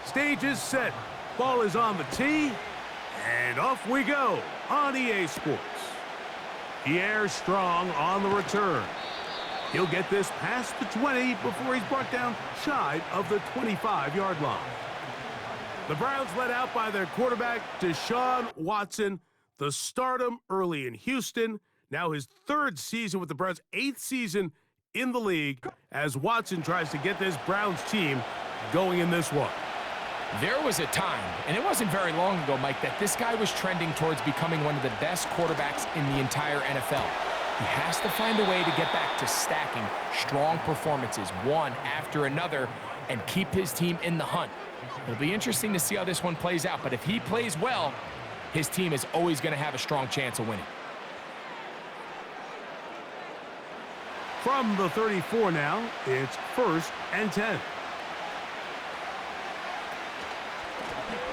Stage is set. Ball is on the tee. And off we go on EA Sports. Pierre Strong on the return. He'll get this past the 20 before he's brought down shy of the 25-yard line. The Browns led out by their quarterback, Deshaun Watson, the stardom early in Houston. Now his 3rd season with the Browns, 8th season in the league, as Watson tries to get this Browns team going in this one. There was a time, and it wasn't very long ago, Mike, that this guy was trending towards becoming one of the best quarterbacks in the entire NFL. He has to find a way to get back to stacking strong performances, one after another, and keep his team in the hunt. It'll be interesting to see how this one plays out, but if he plays well, his team is always going to have a strong chance of winning. From the 34 now, it's 1st and 10.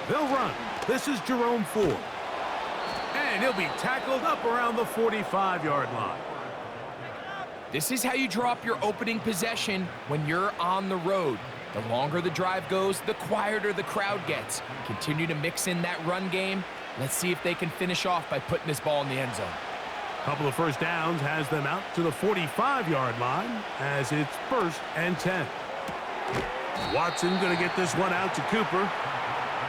They'll run. This is Jerome Ford. And he'll be tackled up around the 45-yard line. This is how you draw up your opening possession when you're on the road. The longer the drive goes, the quieter the crowd gets. Continue to mix in that run game. Let's see if they can finish off by putting this ball in the end zone. Couple of first downs has them out to the 45-yard line as it's 1st and 10. Watson going to get this one out to Cooper.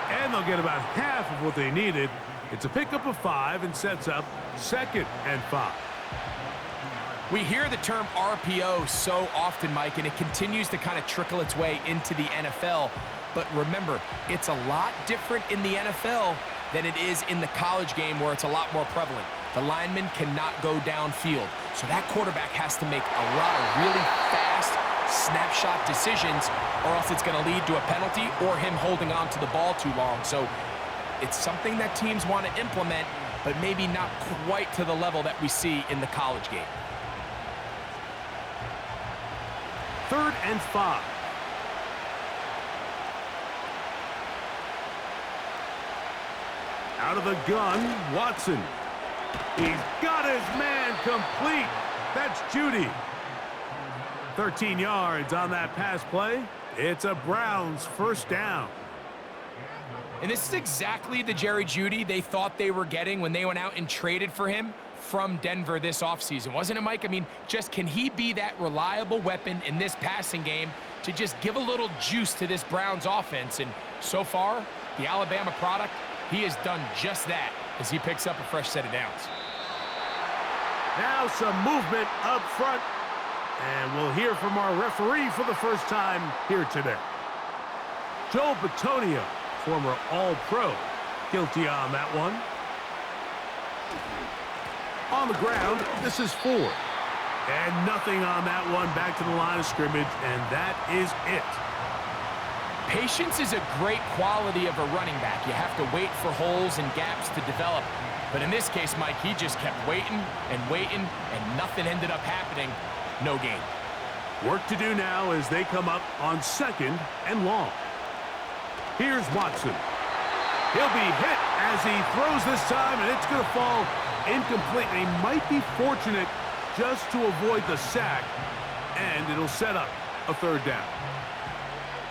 And they'll get about half of what they needed. It's a pickup of 5 and sets up 2nd and 5. We hear the term RPO so often, Mike, and it continues to kind of trickle its way into the NFL. But remember, it's a lot different in the NFL than it is in the college game where it's a lot more prevalent. The lineman cannot go downfield. So that quarterback has to make a lot of really fast snapshot decisions, or else it's going to lead to a penalty or him holding on to the ball too long. So it's something that teams want to implement, but maybe not quite to the level that we see in the college game. 3rd and 5. Out of the gun, Watson. He's got his man complete. That's Judy. 13 yards on that pass play. It's a Browns 1st down. And this is exactly the Jerry Jeudy they thought they were getting when they went out and traded for him from Denver this offseason, wasn't it, Mike? I mean, just can he be that reliable weapon in this passing game to just give a little juice to this Browns offense? And so far, the Alabama product, he has done just that as he picks up a fresh set of downs. Now some movement up front. And we'll hear from our referee for the first time here today. Joe Batonio, former All-Pro, guilty on that one. On the ground, this is Ford. And nothing on that one, back to the line of scrimmage, and that is it. Patience is a great quality of a running back. You have to wait for holes and gaps to develop. But in this case, Mike, he just kept waiting and waiting, and nothing ended up happening. No gain. Work to do now as they come up on 2nd and long. Here's Watson. He'll be hit as he throws this time, and it's going to fall incomplete. He might be fortunate just to avoid the sack, and it'll set up a 3rd down.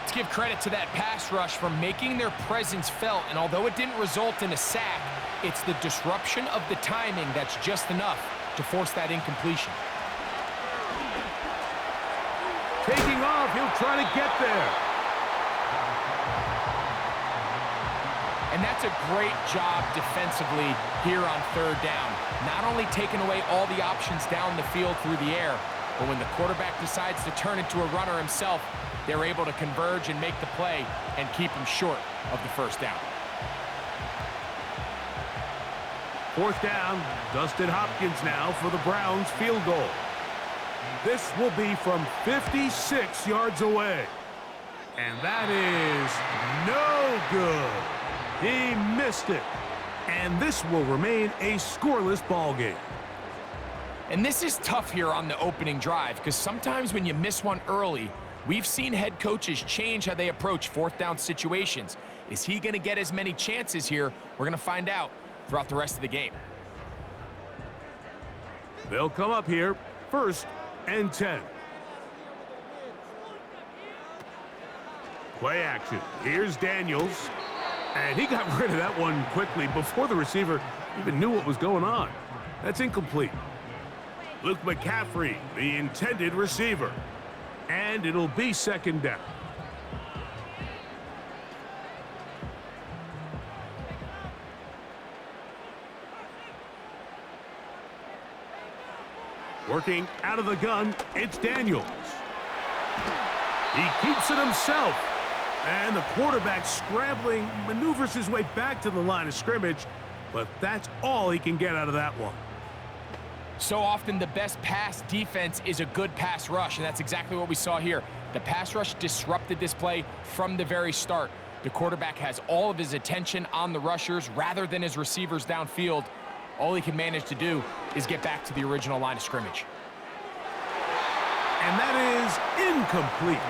Let's give credit to that pass rush for making their presence felt, and although it didn't result in a sack, it's the disruption of the timing that's just enough to force that incompletion. Taking off, he'll try to get there. And that's a great job defensively here on 3rd down. Not only taking away all the options down the field through the air, but when the quarterback decides to turn into a runner himself, they're able to converge and make the play and keep him short of the 1st down. 4th down, Dustin Hopkins now for the Browns field goal. This will be from 56 yards away. And that is no good. He missed it. And this will remain a scoreless ball game. And this is tough here on the opening drive because sometimes when you miss one early, we've seen head coaches change how they approach 4th down situations. Is he going to get as many chances here? We're going to find out throughout the rest of the game. They'll come up here 1st and 10. Play action. Here's Daniels. And he got rid of that one quickly before the receiver even knew what was going on. That's incomplete. Luke McCaffrey, the intended receiver. And it'll be second down. Working out of the gun, it's Daniels. He keeps it himself. And the quarterback scrambling, maneuvers his way back to the line of scrimmage. But that's all he can get out of that one. So often the best pass defense is a good pass rush, and that's exactly what we saw here. The pass rush disrupted this play from the very start. The quarterback has all of his attention on the rushers rather than his receivers downfield. All he can manage to do is get back to the original line of scrimmage. And that is incomplete.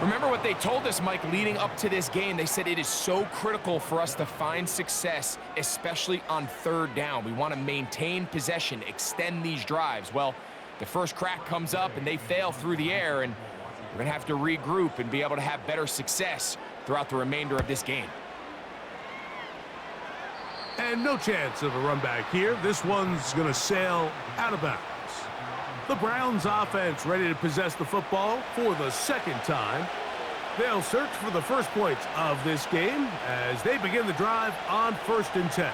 Remember what they told us, Mike, leading up to this game. They said it is so critical for us to find success, especially on third down. We want to maintain possession, extend these drives. Well, the first crack comes up and they fail through the air, and we're going to have to regroup and be able to have better success throughout the remainder of this game. And no chance of a run back here. This one's going to sail out of bounds. The Browns offense ready to possess the football for the second time. They'll search for the first points of this game as they begin the drive on 1st and 10.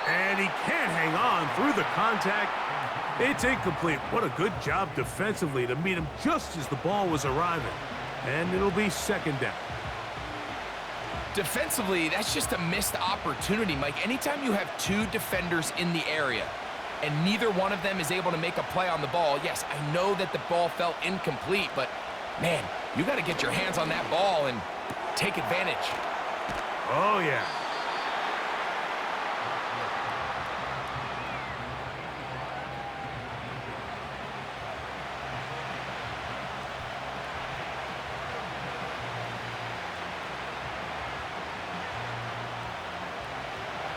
And he can't hang on through the contact. It's incomplete. What a good job defensively to meet him just as the ball was arriving. And it'll be second down. Defensively, that's just a missed opportunity, Mike. Anytime you have two defenders in the area and neither one of them is able to make a play on the ball, yes, I know that the ball felt incomplete, but, man, you got to get your hands on that ball and take advantage. Oh, yeah.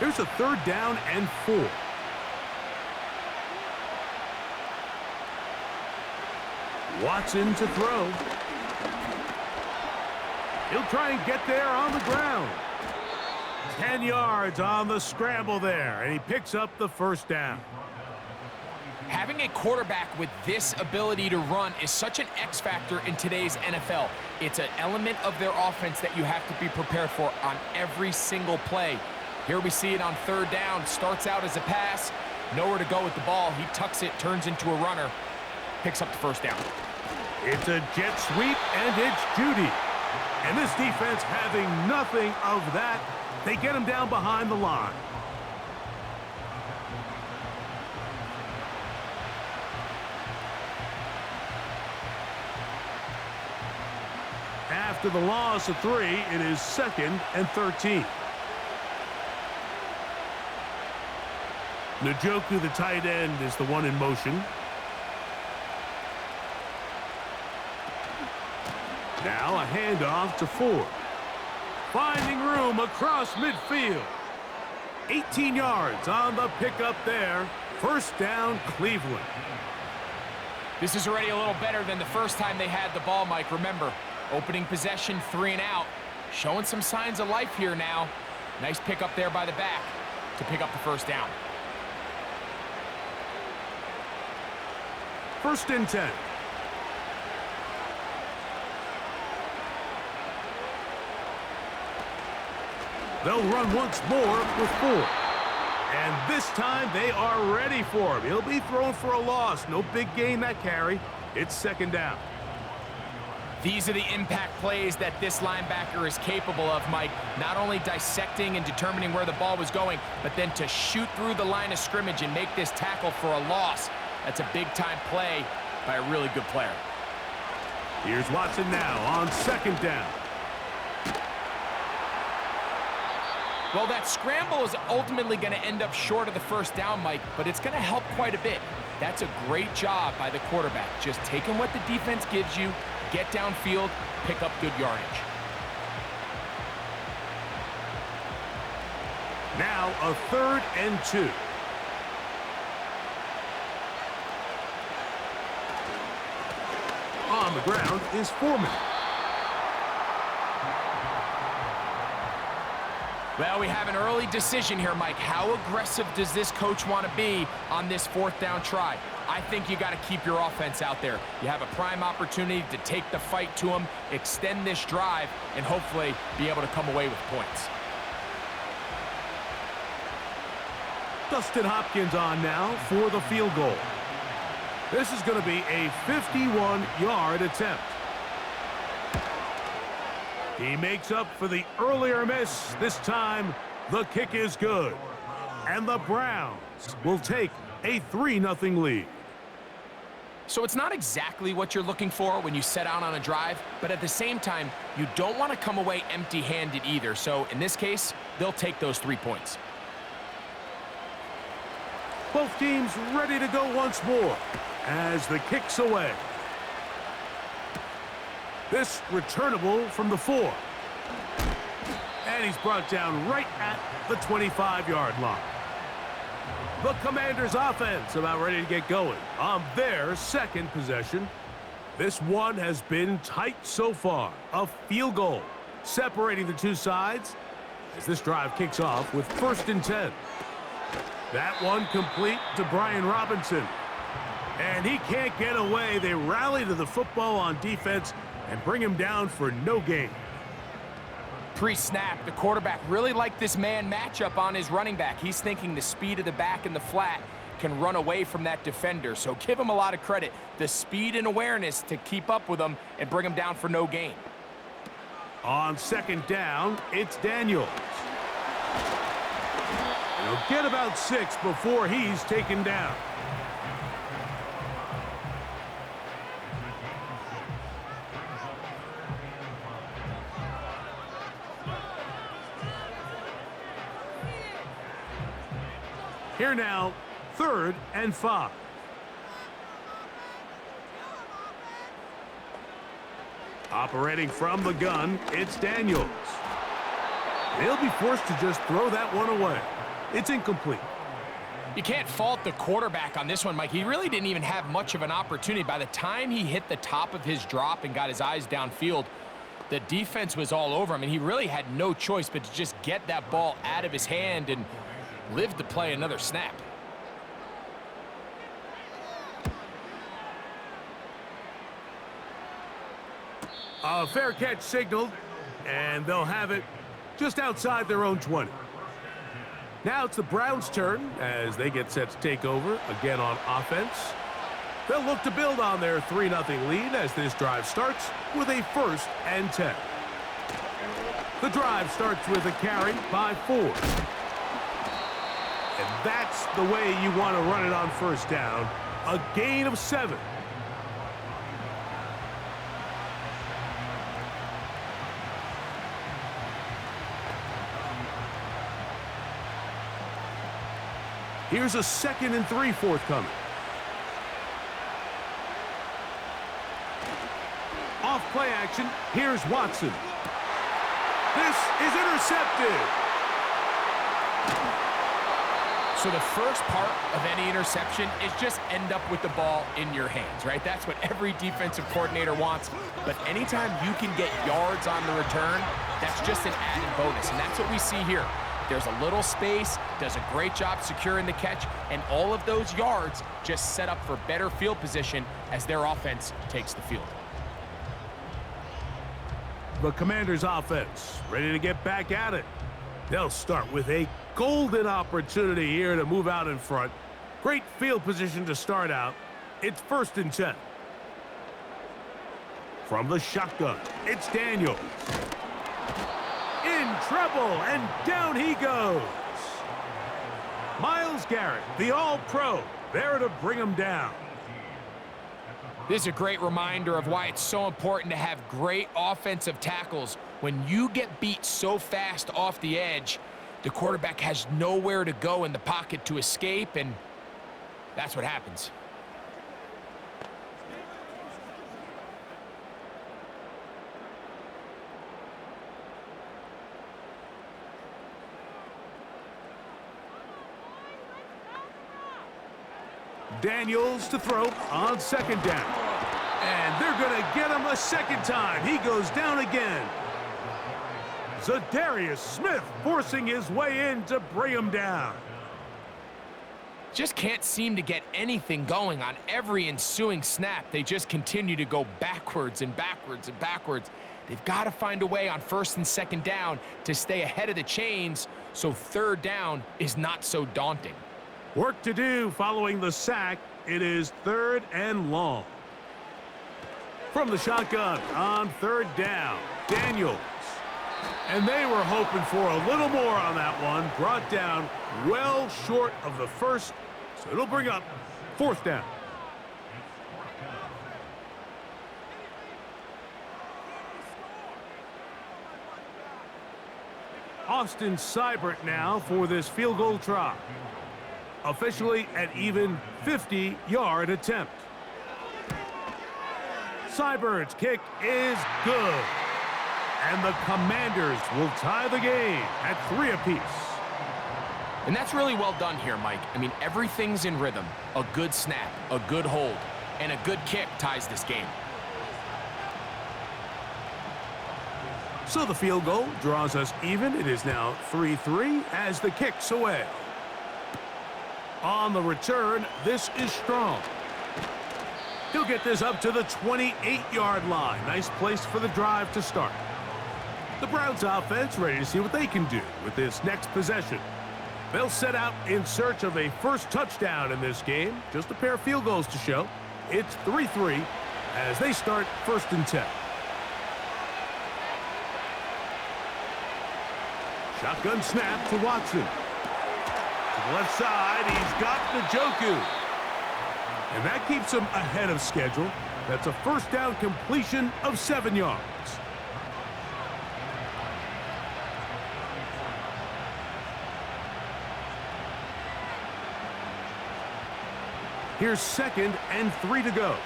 Here's a 3rd down and 4. Watson to throw. He'll try and get there on the ground. 10 yards on the scramble there, and he picks up the 1st down. Having a quarterback with this ability to run is such an X factor in today's NFL. It's an element of their offense that you have to be prepared for on every single play. Here we see it on 3rd down. Starts out as a pass. Nowhere to go with the ball. He tucks it, turns into a runner. Picks up the 1st down. It's a jet sweep, and it's Judy. And this defense having nothing of that. They get him down behind the line. After the loss of 3, it is 2nd and 13. Njoku, the tight end, is the one in motion. Now a handoff to Ford. Finding room across midfield. 18 yards on the pickup there. 1st down, Cleveland. This is already a little better than the first time they had the ball, Mike. Remember, opening possession, 3 and out. Showing some signs of life here now. Nice pickup there by the back to pick up the 1st down. 1st and 10. They'll run once more with 4. And this time they are ready for him. He'll be thrown for a loss. No big gain that carry. It's 2nd down. These are the impact plays that this linebacker is capable of, Mike. Not only dissecting and determining where the ball was going, but then to shoot through the line of scrimmage and make this tackle for a loss. That's a big-time play by a really good player. Here's Watson now on 2nd down. Well, that scramble is ultimately going to end up short of the 1st down, Mike, but it's going to help quite a bit. That's a great job by the quarterback. Just taking what the defense gives you, get downfield, pick up good yardage. Now a 3rd and 2. ground is 4 minutes. Well, we have an early decision here, Mike. How aggressive does this coach want to be on this 4th down try? I think you got to keep your offense out there. You have a prime opportunity to take the fight to them, extend this drive, and hopefully be able to come away with points. Dustin Hopkins on now for the field goal. This is going to be a 51-yard attempt. He makes up for the earlier miss. This time, the kick is good. And the Browns will take a 3-0 lead. So it's not exactly what you're looking for when you set out on a drive, but at the same time, you don't want to come away empty-handed either. So in this case, they'll take those 3 points. Both teams ready to go once more as the kick's away. This returnable from the 4. And he's brought down right at the 25-yard line. The Commanders' offense about ready to get going on their second possession. This one has been tight so far. A field goal separating the two sides as this drive kicks off with 1st and 10. That one complete to Brian Robinson. And he can't get away. They rally to the football on defense and bring him down for no gain. Pre-snap, the quarterback really liked this man matchup on his running back. He's thinking the speed of the back in the flat can run away from that defender. So give him a lot of credit. The speed and awareness to keep up with him and bring him down for no gain. On 2nd down, it's Daniels. He'll get about 6 before he's taken down. Here now, 3rd and 5. Operating from the gun, it's Daniels. They'll be forced to just throw that one away. It's incomplete. You can't fault the quarterback on this one, Mike. He really didn't even have much of an opportunity. By the time he hit the top of his drop and got his eyes downfield, the defense was all over him, and he really had no choice but to just get that ball out of his hand and live to play another snap. A fair catch signaled, and they'll have it just outside their own 20. Now it's the Browns' turn as they get set to take over again on offense. They'll look to build on their 3-0 lead as this drive starts with a 1st and 10. The drive starts with a carry by 4. And that's the way you want to run it on 1st down. A gain of 7. Here's a 2nd and 3 forthcoming. Off play action, here's Watson. This is intercepted. So the first part of any interception is just end up with the ball in your hands, right? That's what every defensive coordinator wants. But anytime you can get yards on the return, that's just an added bonus. And that's what we see here. There's a little space, does a great job securing the catch, and all of those yards just set up for better field position as their offense takes the field. The Commanders' offense ready to get back at it. They'll start with a golden opportunity here to move out in front. Great field position to start out. It's 1st and 10. From the shotgun, it's Daniels. In trouble, and down he goes. Myles Garrett, the All-Pro, there to bring him down. This is a great reminder of why it's so important to have great offensive tackles. When you get beat so fast off the edge, the quarterback has nowhere to go in the pocket to escape, and that's what happens. Daniels to throw on 2nd down. And they're going to get him a second time. He goes down again. Zadarius Smith forcing his way in to bring him down. Just can't seem to get anything going on every ensuing snap. They just continue to go backwards and backwards and backwards. They've got to find a way on first and second down to stay ahead of the chains so third down is not so daunting. Work to do following the sack. It is 3rd and long. From the shotgun on 3rd down, Daniels. And they were hoping for a little more on that one. Brought down well short of the first, so it'll bring up 4th down. Austin Seibert now for this field goal try. Officially an even 50-yard attempt. Seibert's kick is good. And the Commanders will tie the game at 3 apiece. And that's really well done here, Mike. I mean, everything's in rhythm. A good snap, a good hold, and a good kick ties this game. So the field goal draws us even. It is now 3-3 as the kick's away. On the return, this is Strong. He'll get this up to the 28-yard line. Nice place for the drive to start. The Browns offense ready to see what they can do with this next possession. They'll set out in search of a first touchdown in this game. Just a pair of field goals to show. It's 3-3 as they start 1st and 10. Shotgun snap to Watson. To the left side, he's got Njoku. And that keeps him ahead of schedule. That's a first down completion of 7 yards. Here's 2nd and 3 to go.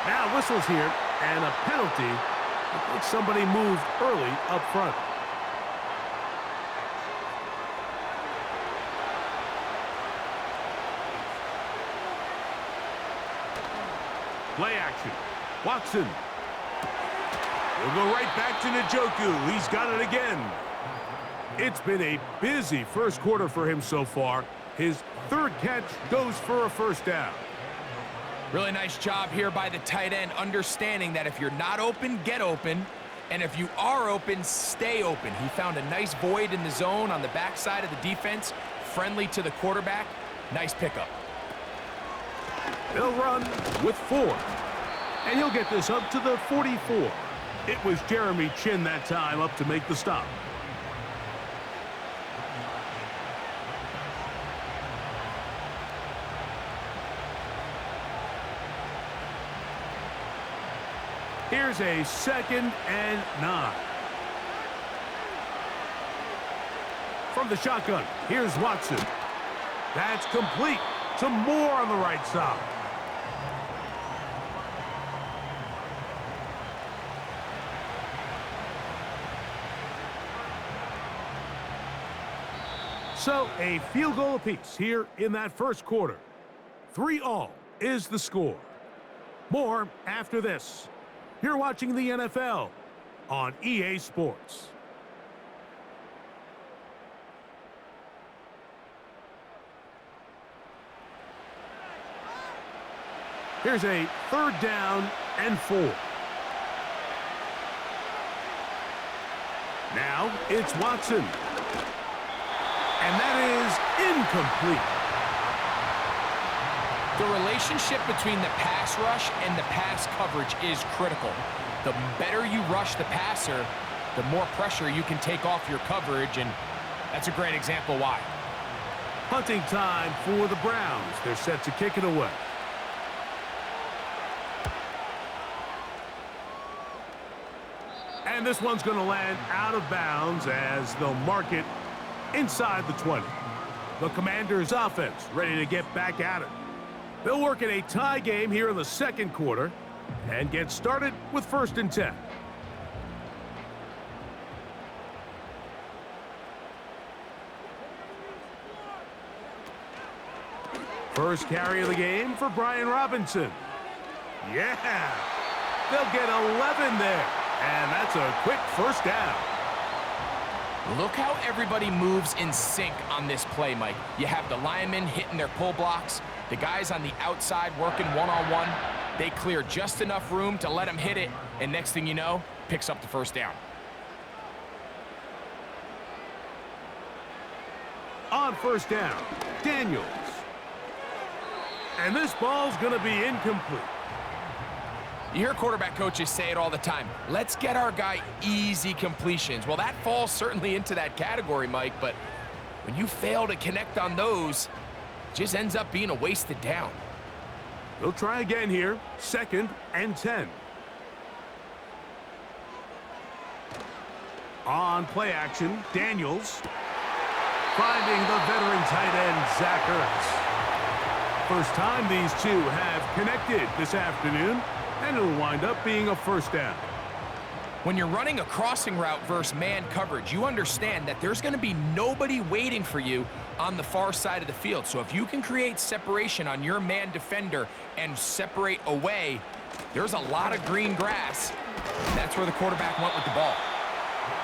Now whistles here and a penalty. I think somebody moved early up front. Play action. Watson. We'll go right back to Njoku. He's got it again. It's been a busy first quarter for him so far. His 3rd catch goes for a first down. Really nice job here by the tight end, understanding that if you're not open, get open. And if you are open, stay open. He found a nice void in the zone on the backside of the defense, friendly to the quarterback. Nice pickup. They'll run with 4. And he'll get this up to the 44. It was Jeremy Chin that time up to make the stop. Here's a 2nd and 9. From the shotgun, here's Watson. That's complete to Moore on the right side. So a field goal apiece here in that first quarter. 3-all is the score. More after this. You're watching the NFL on EA Sports. Here's a 3rd down and 4. Now it's Watson. And that is incomplete. The relationship between the pass rush and the pass coverage is critical. The better you rush the passer, the more pressure you can take off your coverage, and that's a great example why. Punting time for the Browns. They're set to kick it away. And this one's going to land out of bounds as they'll mark it inside the 20. The Commanders' offense ready to get back at it. They'll work in a tie game here in the second quarter and get started with 1st and 10. First carry of the game for Brian Robinson. Yeah, they'll get 11 there, and that's a quick first down. Look how everybody moves in sync on this play, Mike. You have the linemen hitting their pull blocks, the guys on the outside working one-on-one. They clear just enough room to let them hit it, and next thing you know, picks up the first down. On first down, Daniels. And this ball's going to be incomplete. You hear quarterback coaches say it all the time. Let's get our guy easy completions. Well, that falls certainly into that category, Mike, but when you fail to connect on those, it just ends up being a wasted down. They'll try again here, 2nd and 10. On play action, Daniels. Finding the veteran tight end, Zach Ertz. First time these two have connected this afternoon, and it'll wind up being a first down. When you're running a crossing route versus man coverage, you understand that there's going to be nobody waiting for you on the far side of the field. So if you can create separation on your man defender and separate away, there's a lot of green grass. That's where the quarterback went with the ball.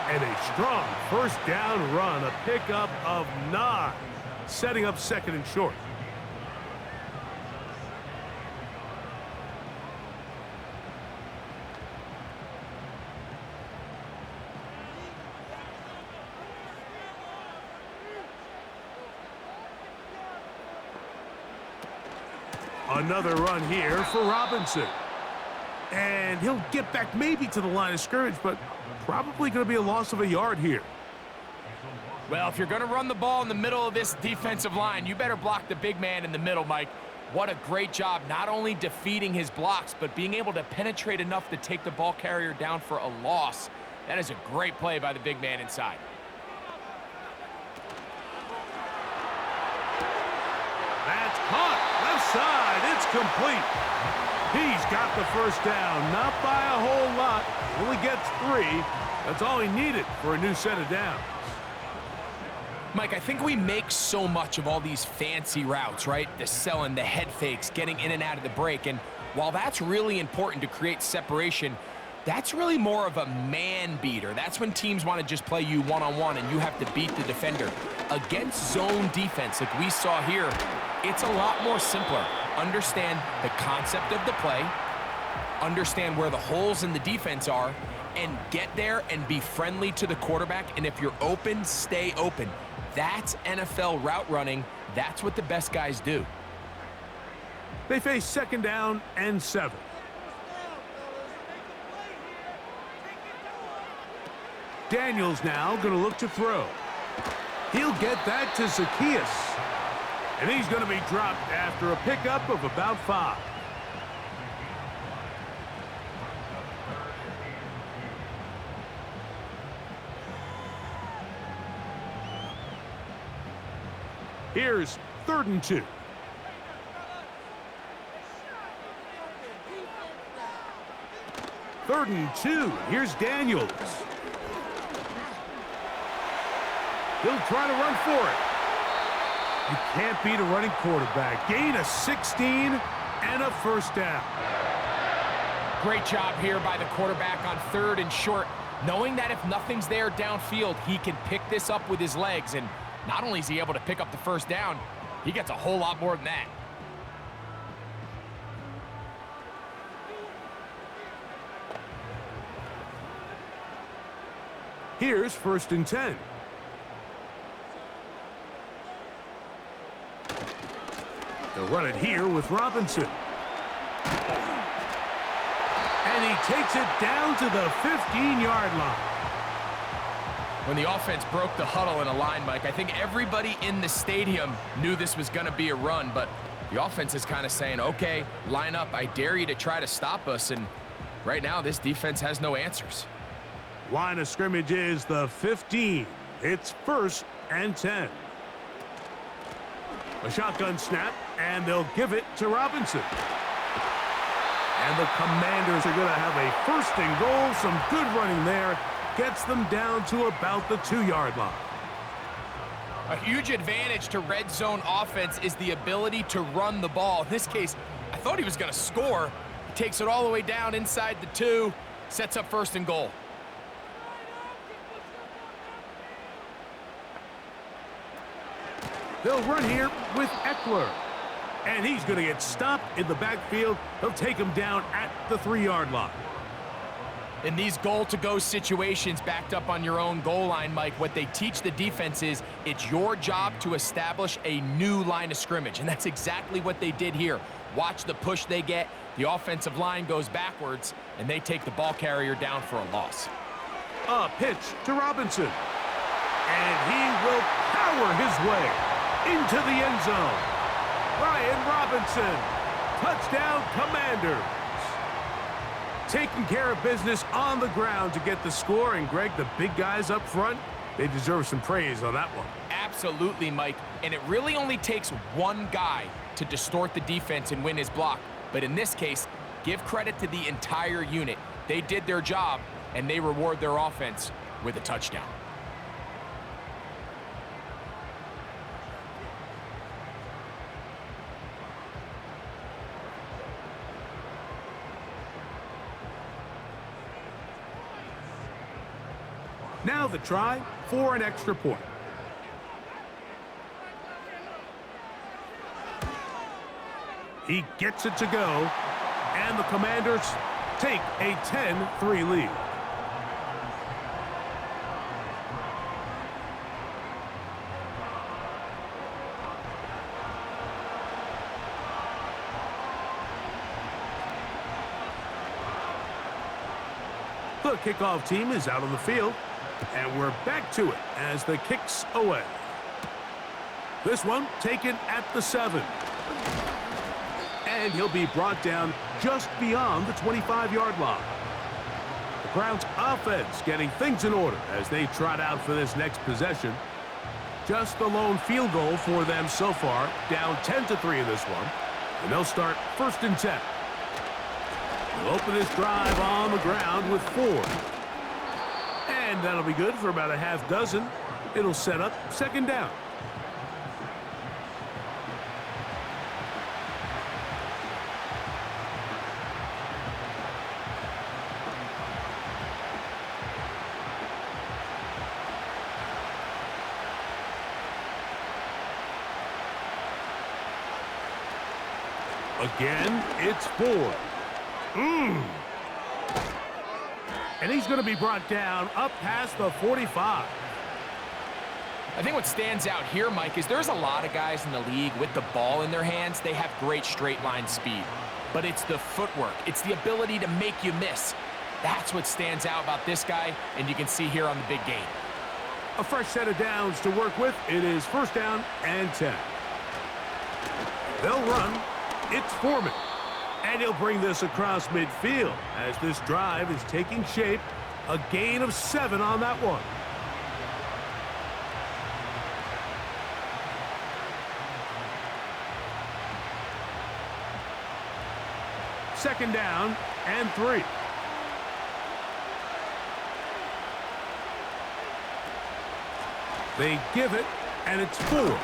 And a strong first down run, a pickup of 9, setting up 2nd and short. Another run here for Robinson. And he'll get back maybe to the line of scrimmage, but probably going to be a loss of a yard here. Well, if you're going to run the ball in the middle of this defensive line, you better block the big man in the middle, Mike. What a great job, not only defeating his blocks, but being able to penetrate enough to take the ball carrier down for a loss. That is a great play by the big man inside. That's caught. Left side. It's complete. He's got the first down. Not by a whole lot. Only gets 3. That's all he needed for a new set of downs. Mike, I think we make so much of all these fancy routes, right? The selling, the head fakes, getting in and out of the break. And while that's really important to create separation, that's really more of a man beater. That's when teams want to just play you one-on-one and you have to beat the defender. Against zone defense like we saw here, it's a lot more simpler. Understand the concept of the play, understand where the holes in the defense are, and get there and be friendly to the quarterback. And if you're open, stay open. That's NFL route running. That's what the best guys do. They face 2nd down and 7. Daniels now going to look to throw. He'll get that to Zacchaeus. And he's going to be dropped after a pickup of about 5. Here's 3rd and 2. Third and 2. Here's Daniels. He'll try to run for it. You can't beat a running quarterback. Gain of 16 and a first down. Great job here by the quarterback on 3rd and short, knowing that if nothing's there downfield, he can pick this up with his legs. And not only is he able to pick up the first down, he gets a whole lot more than that. Here's 1st and 10. They'll run it here with Robinson. And he takes it down to the 15-yard line. When the offense broke the huddle in a line, Mike, I think everybody in the stadium knew this was going to be a run, but the offense is kind of saying, okay, line up. I dare you to try to stop us. And right now, this defense has no answers. Line of scrimmage is the 15. It's 1st and 10. A shotgun snap, and they'll give it to Robinson. And the Commanders are going to have a 1st and goal. Some good running there. Gets them down to about the 2-yard line. A huge advantage to red zone offense is the ability to run the ball. In this case, I thought he was going to score. He takes it all the way down inside the 2, sets up 1st and goal. They'll run here with Eckler. And he's going to get stopped in the backfield. He'll take him down at the 3-yard line. In these goal-to-go situations backed up on your own goal line, Mike, what they teach the defense is it's your job to establish a new line of scrimmage, and that's exactly what they did here. Watch the push they get. The offensive line goes backwards, and they take the ball carrier down for a loss. A pitch to Robinson. And he will power his way into the end zone. Brian Robinson, touchdown Commanders. Taking care of business on the ground to get the score. And, Greg, the big guys up front, they deserve some praise on that one. Absolutely, Mike. And it really only takes one guy to distort the defense and win his block. But in this case, give credit to the entire unit. They did their job, and they reward their offense with a touchdown. Now the try for an extra point. He gets it to go, and the Commanders take a 10-3 lead. The kickoff team is out on the field. And we're back to it as the kick's away. This one taken at the 7. And he'll be brought down just beyond the 25-yard line. The Browns offense getting things in order as they trot out for this next possession. Just the lone field goal for them so far, down 10-3 in this one. And they'll start 1st and 10. They'll open this drive on the ground with 4. And that'll be good for about a half dozen. It'll set up 2nd down. Again, it's 4. And he's going to be brought down up past the 45. I think what stands out here, Mike, is there's a lot of guys in the league with the ball in their hands. They have great straight line speed. But it's the footwork. It's the ability to make you miss. That's what stands out about this guy, and you can see here on the big game. A fresh set of downs to work with. It is 1st down and 10. They'll run. It's Foreman. And he'll bring this across midfield as this drive is taking shape. A gain of 7 on that one. Second down and 3. They give it, and it's 4.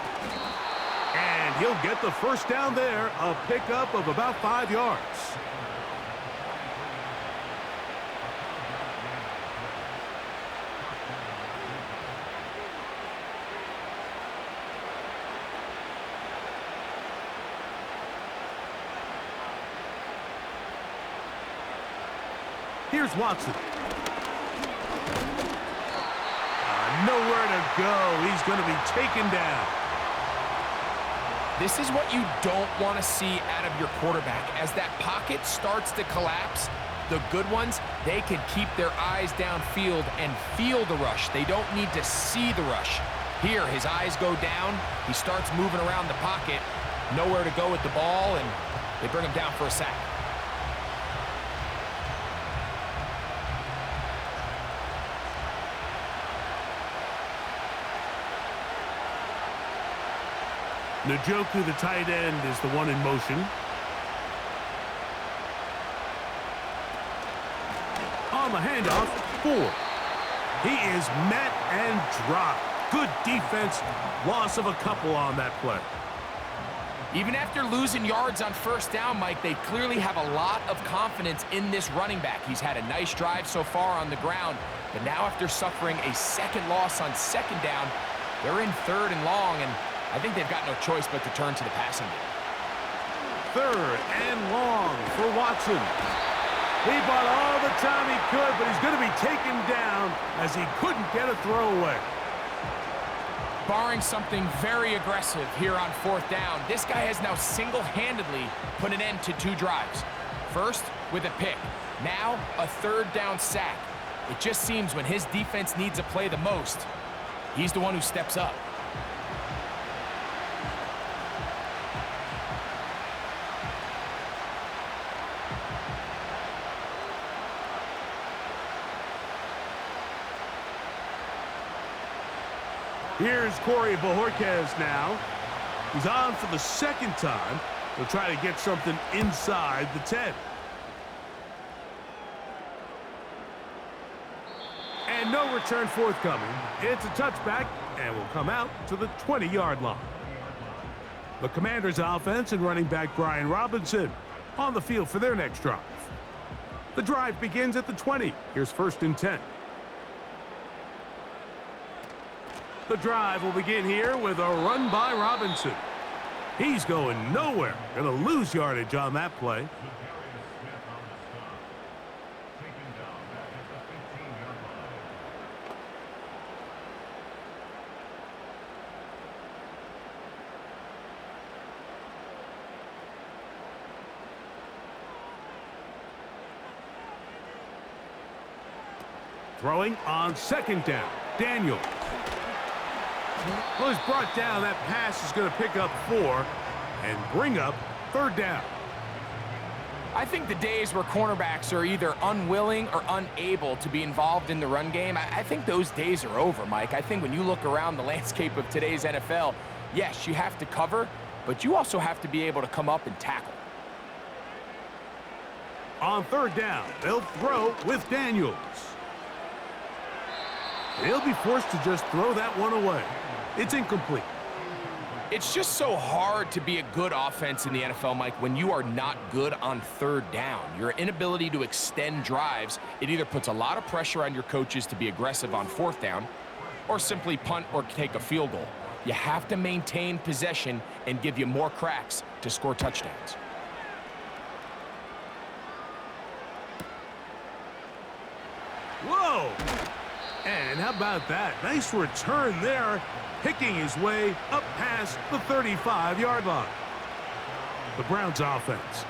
And he'll get the 1st down there, a pickup of about 5 yards. Here's Watson. Nowhere to go. He's going to be taken down. This is what you don't want to see out of your quarterback. As that pocket starts to collapse, the good ones, they can keep their eyes downfield and feel the rush. They don't need to see the rush. Here, his eyes go down. He starts moving around the pocket. Nowhere to go with the ball, and they bring him down for a sack. Njoku, the tight end, is the one in motion. On the handoff, 4. He is met and dropped. Good defense. Loss of a couple on that play. Even after losing yards on first down, Mike, they clearly have a lot of confidence in this running back. He's had a nice drive so far on the ground, but now after suffering a second loss on second down, they're in 3rd and long, and I think they've got no choice but to turn to the passing game. 3rd and long for Watson. He bought all the time he could, but he's going to be taken down as he couldn't get a throwaway. Barring something very aggressive here on 4th down, this guy has now single-handedly put an end to 2 drives. First, with a pick. Now, a 3rd down sack. It just seems when his defense needs a play the most, he's the one who steps up. Here's Corey Bojorquez now. He's on for the 2nd time. He'll try to get something inside the 10. And no return forthcoming. It's a touchback and will come out to the 20-yard line. The Commanders' offense and running back Brian Robinson on the field for their next drive. The drive begins at the 20. Here's 1st and 10. The drive will begin here with a run by Robinson. He's going nowhere. Going to lose yardage on that play. Throwing on 2nd down. Daniels. Well, he's brought down. That pass is going to pick up 4 and bring up 3rd down. I think the days where cornerbacks are either unwilling or unable to be involved in the run game, I think those days are over, Mike. I think when you look around the landscape of today's NFL, yes, you have to cover, but you also have to be able to come up and tackle. On 3rd down, they'll throw with Daniels. He'll be forced to just throw that one away. It's incomplete. It's just so hard to be a good offense in the NFL, Mike, when you are not good on 3rd down. Your inability to extend drives, it either puts a lot of pressure on your coaches to be aggressive on 4th down or simply punt or take a field goal. You have to maintain possession and give you more cracks to score touchdowns. Whoa! And how about that? Nice return there, picking his way up past the 35-yard line. The Browns offense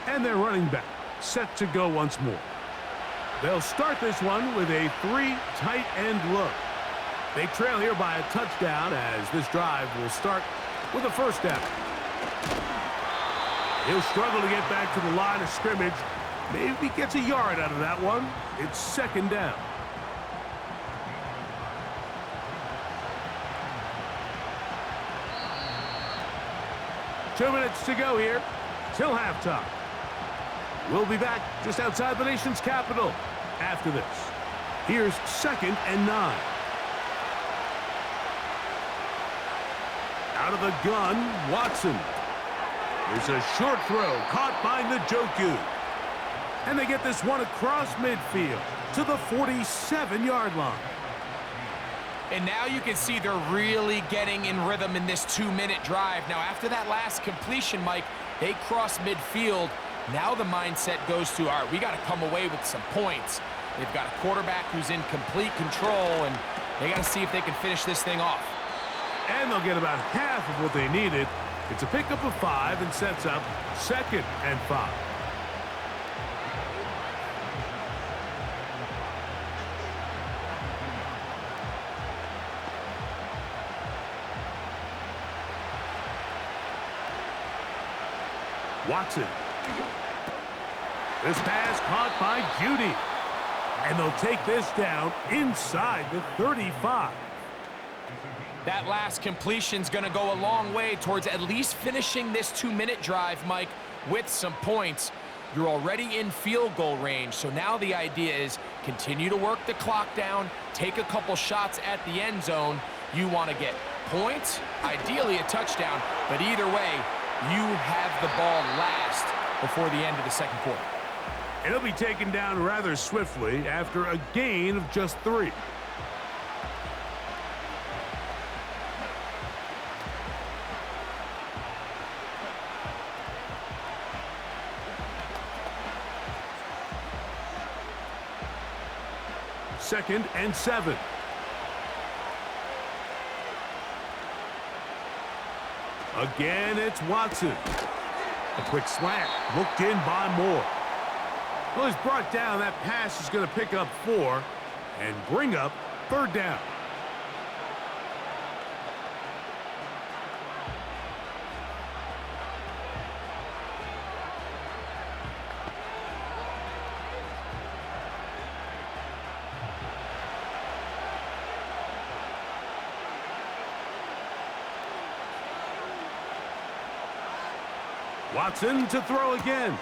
and their running back set to go once more. They'll start this one with a 3 tight end look. They trail here by a touchdown as this drive will start with a 1st down. He'll struggle to get back to the line of scrimmage. Maybe gets a yard out of that one. It's 2nd down. Two minutes to go here till halftime. We'll be back just outside the nation's capital after this. Here's 2nd and 9. Out of the gun, Watson. There's a short throw caught by Njoku. And they get this one across midfield to the 47-yard line. And now you can see they're really getting in rhythm in this 2-minute drive. Now, after that last completion, Mike, they cross midfield. Now the mindset goes to, all right, we got to come away with some points. They've got a quarterback who's in complete control, and they got to see if they can finish this thing off. And they'll get about half of what they needed. It's a pickup of 5 and sets up 2nd and 5. Watson. This pass caught by Judy. And they'll take this down inside the 35. That last completion's going to go a long way towards at least finishing this 2-minute drive, Mike, with some points. You're already in field goal range, so now the idea is continue to work the clock down, take a couple shots at the end zone. You want to get points, ideally a touchdown, but either way, you have the ball last before the end of the second quarter. And he'll be taken down rather swiftly after a gain of just 3. Second and 7. Again, it's Watson. A quick slant, looked in by Moore. Well, he's brought down. That pass is going to pick up 4 and bring up 3rd down. Watson to throw again.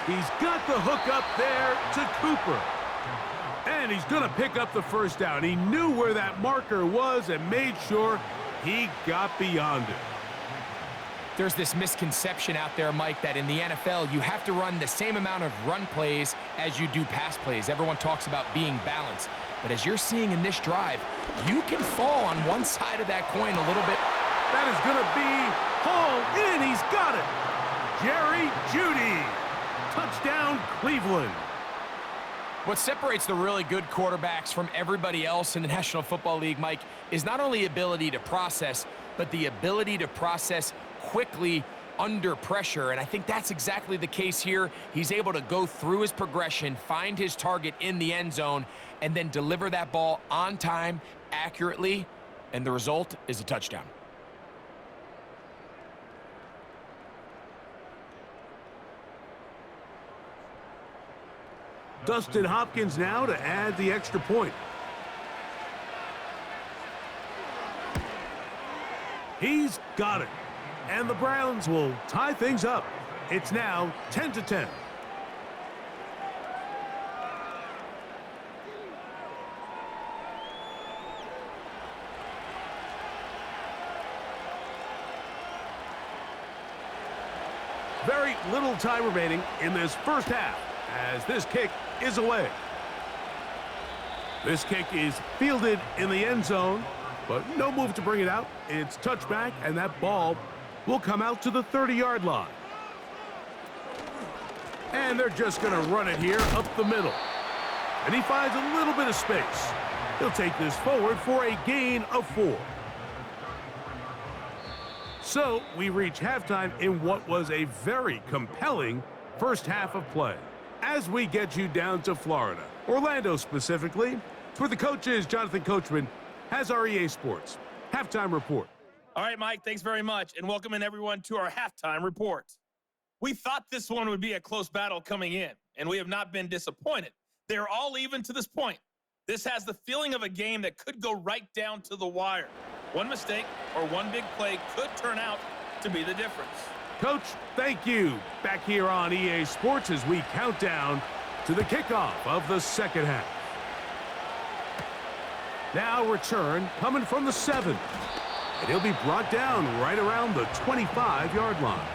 He's got the hook up there to Cooper. And he's going to pick up the 1st down. He knew where that marker was and made sure he got beyond it. There's this misconception out there, Mike, that in the NFL, you have to run the same amount of run plays as you do pass plays. Everyone talks about being balanced. But as you're seeing in this drive, you can fall on one side of that coin a little bit. That is going to be hauled in. He's got it. Jerry Jeudy. Touchdown, Cleveland. What separates the really good quarterbacks from everybody else in the National Football League, Mike, is not only ability to process, but the ability to process quickly under pressure. And I think that's exactly the case here. He's able to go through his progression, find his target in the end zone, and then deliver that ball on time, accurately, and the result is a touchdown. Dustin Hopkins now to add the extra point. He's got it. And the Browns will tie things up. It's now 10-10. Very little time remaining in this first half as this kick is away. This kick is fielded in the end zone, but no move to bring it out. It's touchback, and that ball will come out to the 30-yard line. And they're just going to run it here up the middle. And he finds a little bit of space. He'll take this forward for a gain of 4. So we reach halftime in what was a very compelling first half of play. As we get you down to Florida, Orlando specifically, it's where the coach is. Jonathan Coachman has our EA Sports halftime report. All right, Mike, thanks very much, and welcome in everyone to our halftime report. We thought this one would be a close battle coming in, and we have not been disappointed. They're all even to this point. This has the feeling of a game that could go right down to the wire. One mistake or one big play could turn out to be the difference. Coach, thank you. Back here on EA Sports as we count down to the kickoff of the second half. Now return coming from the 7. And he'll be brought down right around the 25-yard line.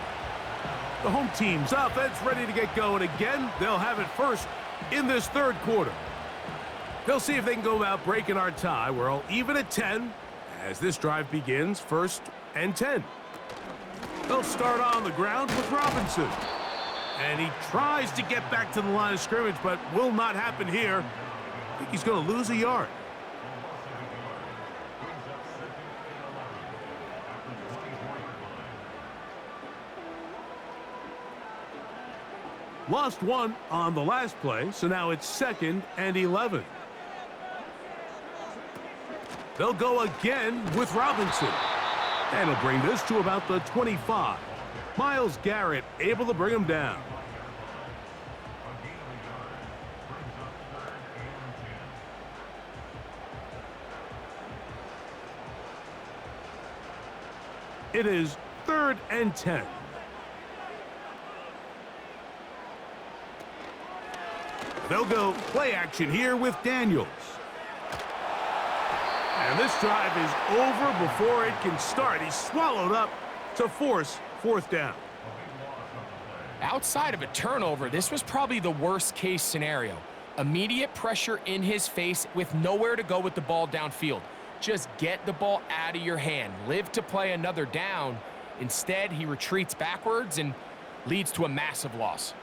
The home team's offense ready to get going again. They'll have it first in this third quarter. They'll see if they can go about breaking our tie. We're all even at 10 as this drive begins, 1st and 10. They'll start on the ground with Robinson. And he tries to get back to the line of scrimmage, but will not happen here. I think he's going to lose a yard. Lost 1 on the last play, so now it's 2nd and 11. They'll go again with Robinson. And he'll bring this to about the 25. Myles Garrett able to bring him down. It is 3rd and 10. They'll go play action here with Daniels. And this drive is over before it can start. He's swallowed up to force fourth down. Outside of a turnover, this was probably the worst case scenario. Immediate pressure in his face with nowhere to go with the ball downfield. Just get the ball out of your hand. Live to play another down. Instead, he retreats backwards and leads to a massive loss.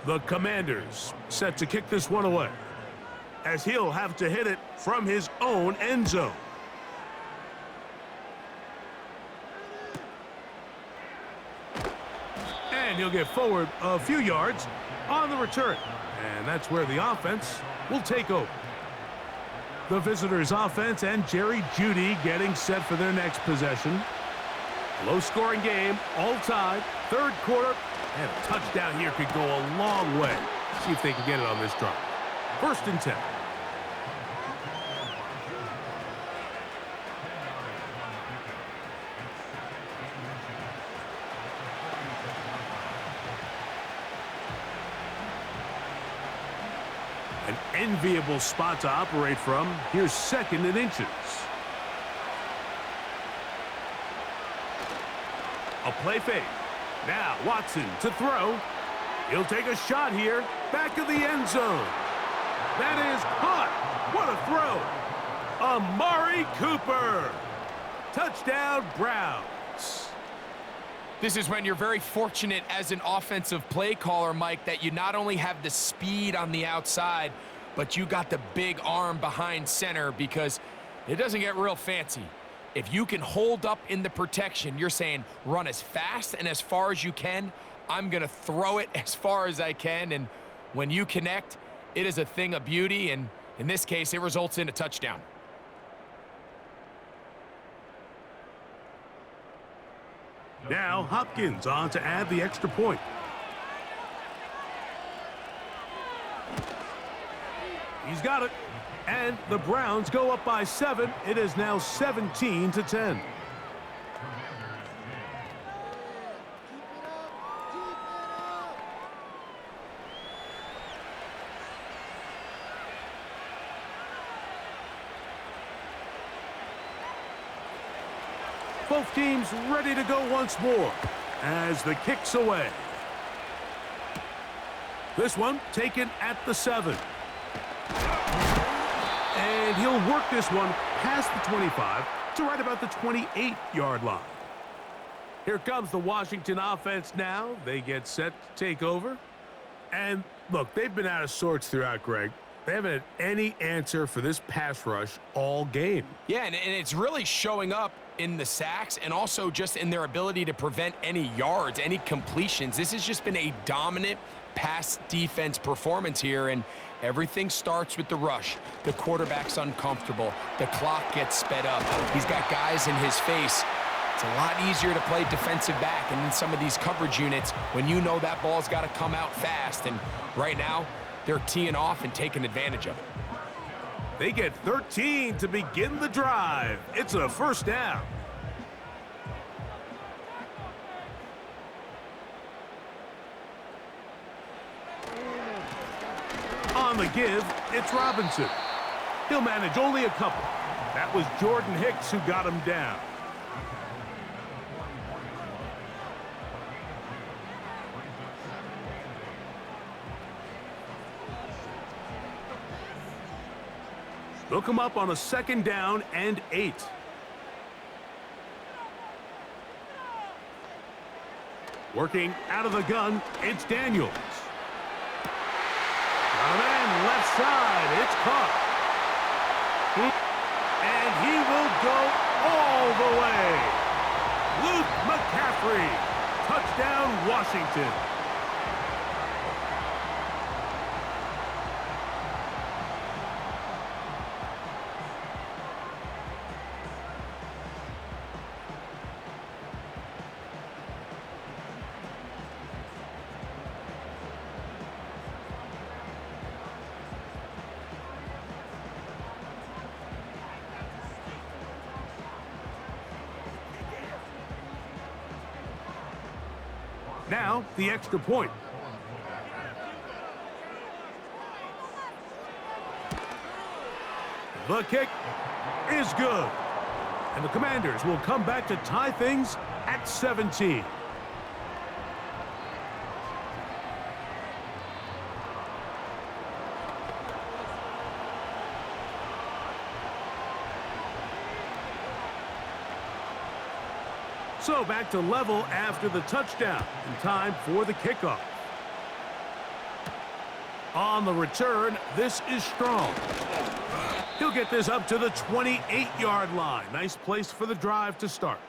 The Commanders set to kick this one away, as he'll have to hit it from his own end zone. And he'll get forward a few yards on the return. And that's where the offense will take over. The visitors' offense and Jerry Jeudy getting set for their next possession. Low-scoring game, all tied, third quarter, and a touchdown here could go a long way. See if they can get it on this drive. 1st and 10. An enviable spot to operate from. Here's 2nd and inches. A play fake. Now Watson to throw. He'll take a shot here. Back of the end zone. That is caught. What a throw. Amari Cooper. Touchdown, Browns. This is when you're very fortunate as an offensive play caller, Mike, that you not only have the speed on the outside, but you got the big arm behind center, because it doesn't get real fancy. If you can hold up in the protection, you're saying run as fast and as far as you can. I'm going to throw it as far as I can. And when you connect, it is a thing of beauty. And in this case, it results in a touchdown. Now Hopkins on to add the extra point. He's got it. And the Browns go up by 7. It is now 17-10. Both teams ready to go once more as the kick's away. This one taken at the 7. And he'll work this one past the 25 to right about the 28-yard line. Here comes the Washington offense now. They get set to take over. And look, they've been out of sorts throughout, Greg. They haven't had any answer for this pass rush all game. Yeah, and it's really showing up in the sacks and also just in their ability to prevent any yards, any completions. This has just been a dominant pass defense performance here, and everything starts with the rush. The quarterback's uncomfortable. The clock gets sped up. He's got guys in his face. It's a lot easier to play defensive back, and in some of these coverage units, when you know that ball's got to come out fast, and right now, they're teeing off and taking advantage of it. They get 13 to begin the drive. It's a 1st down. On the give, it's Robinson. He'll manage only a couple. That was Jordan Hicks who got him down. They'll come up on a 2nd down and 8. Working out of the gun, it's Daniels. Got a man left side, it's caught. And he will go all the way. Luke McCaffrey, touchdown Washington. Now, the extra point. The kick is good. And the Commanders will come back to tie things at 17. So back to level after the touchdown, and time for the kickoff. On the return, this is Strong. He'll get this up to the 28-yard line. Nice place for the drive to start.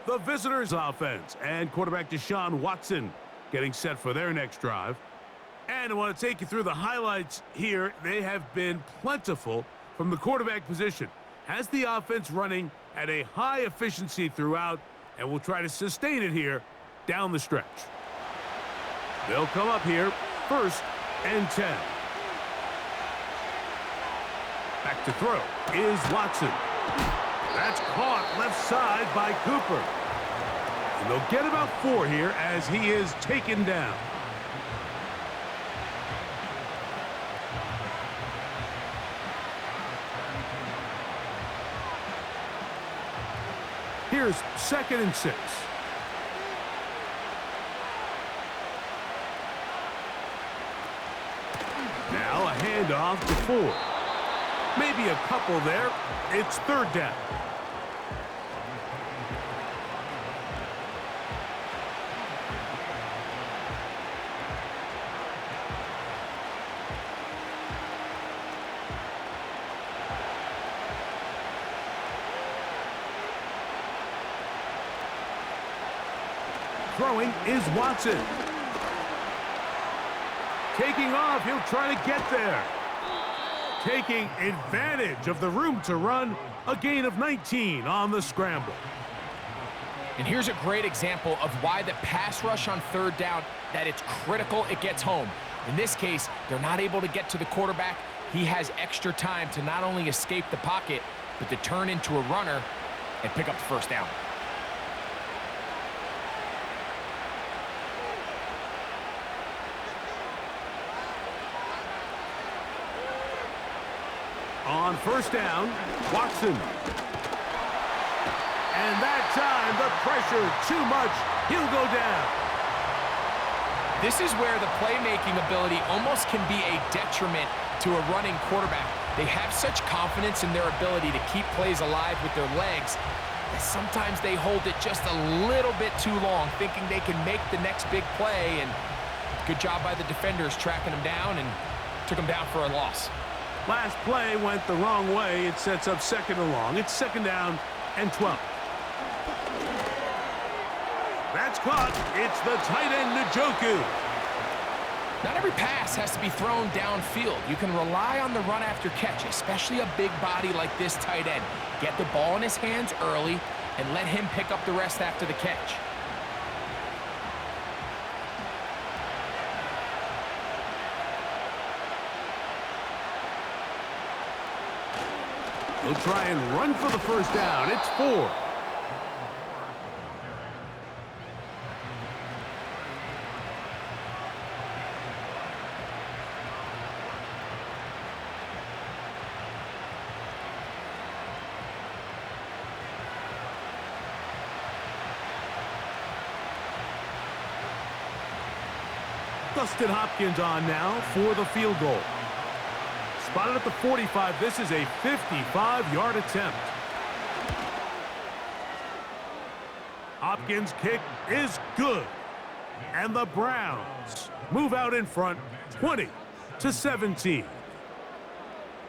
The visitors' offense and quarterback Deshaun Watson getting set for their next drive. And I want to take you through the highlights here. They have been plentiful from the quarterback position. Has the offense running at a high efficiency throughout, and will try to sustain it here down the stretch. They'll come up here, 1st and 10. Back to throw is Watson. That's caught left side by Cooper. And they'll get about 4 here as he is taken down. Here's 2nd and 6. Now a handoff to Ford. Maybe a couple there. It's 3rd down. Throwing is Watson. Taking off, he'll try to get there. Taking advantage of the room to run, a gain of 19 on the scramble. And here's a great example of why the pass rush on 3rd down, that it's critical it gets home. In this case, they're not able to get to the quarterback. He has extra time to not only escape the pocket, but to turn into a runner and pick up the 1st down. On 1st down, Watson. And that time, the pressure too much. He'll go down. This is where the playmaking ability almost can be a detriment to a running quarterback. They have such confidence in their ability to keep plays alive with their legs that sometimes they hold it just a little bit too long, thinking they can make the next big play. And good job by the defenders tracking him down and took him down for a loss. Last play went the wrong way. It sets up 2nd and long. It's 2nd down and 12. That's caught. It's the tight end, Njoku. Not every pass has to be thrown downfield. You can rely on the run after catch, especially a big body like this tight end. Get the ball in his hands early and let him pick up the rest after the catch. He'll try and run for the 1st down. It's 4. Dustin Hopkins on now for the field goal. Spotted at the 45. This is a 55-yard attempt. Hopkins' kick is good. And the Browns move out in front, 20-17.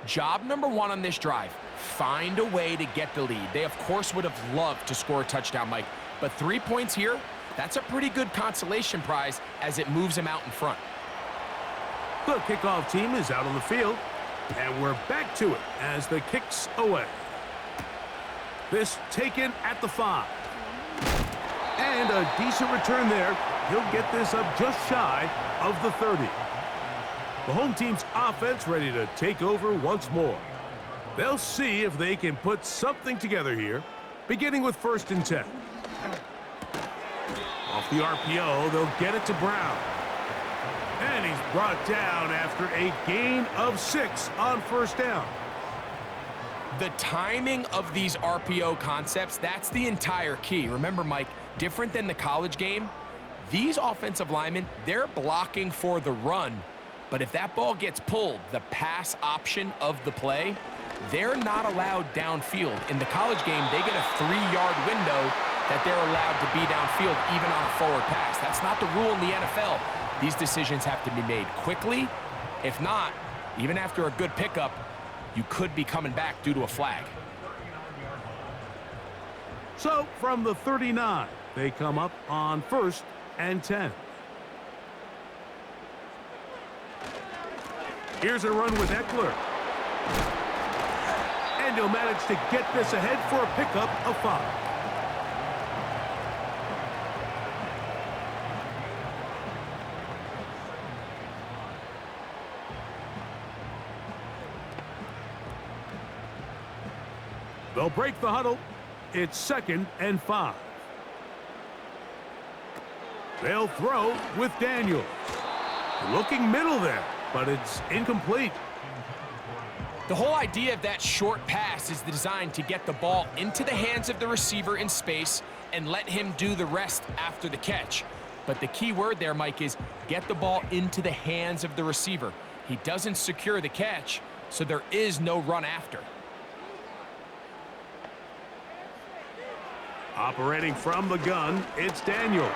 Job number 1 on this drive, find a way to get the lead. They, of course, would have loved to score a touchdown, Mike. But 3 points here, that's a pretty good consolation prize as it moves them out in front. The kickoff team is out on the field. And we're back to it as the kick's away. This taken at the 5. And a decent return there. He'll get this up just shy of the 30. The home team's offense ready to take over once more. They'll see if they can put something together here, beginning with 1st and 10. Off the RPO, they'll get it to Brown. And he's brought down after a gain of 6 on first down. The timing of these RPO concepts, that's the entire key. Remember, Mike, different than the college game, these offensive linemen, they're blocking for the run. But if that ball gets pulled, the pass option of the play, they're not allowed downfield. In the college game, they get a 3-yard window that they're allowed to be downfield even on a forward pass. That's not the rule in the NFL. These decisions have to be made quickly. If not, even after a good pickup, you could be coming back due to a flag. So from the 39, they come up on 1st and 10. Here's a run with Eckler. And he'll manage to get this ahead for a pickup of 5. They'll break the huddle. It's 2nd and 5. They'll throw with Daniels. Looking middle there, but it's incomplete. The whole idea of that short pass is designed to get the ball into the hands of the receiver in space and let him do the rest after the catch. But the key word there, Mike, is get the ball into the hands of the receiver. He doesn't secure the catch, so there is no run after. Operating from the gun, it's Daniels.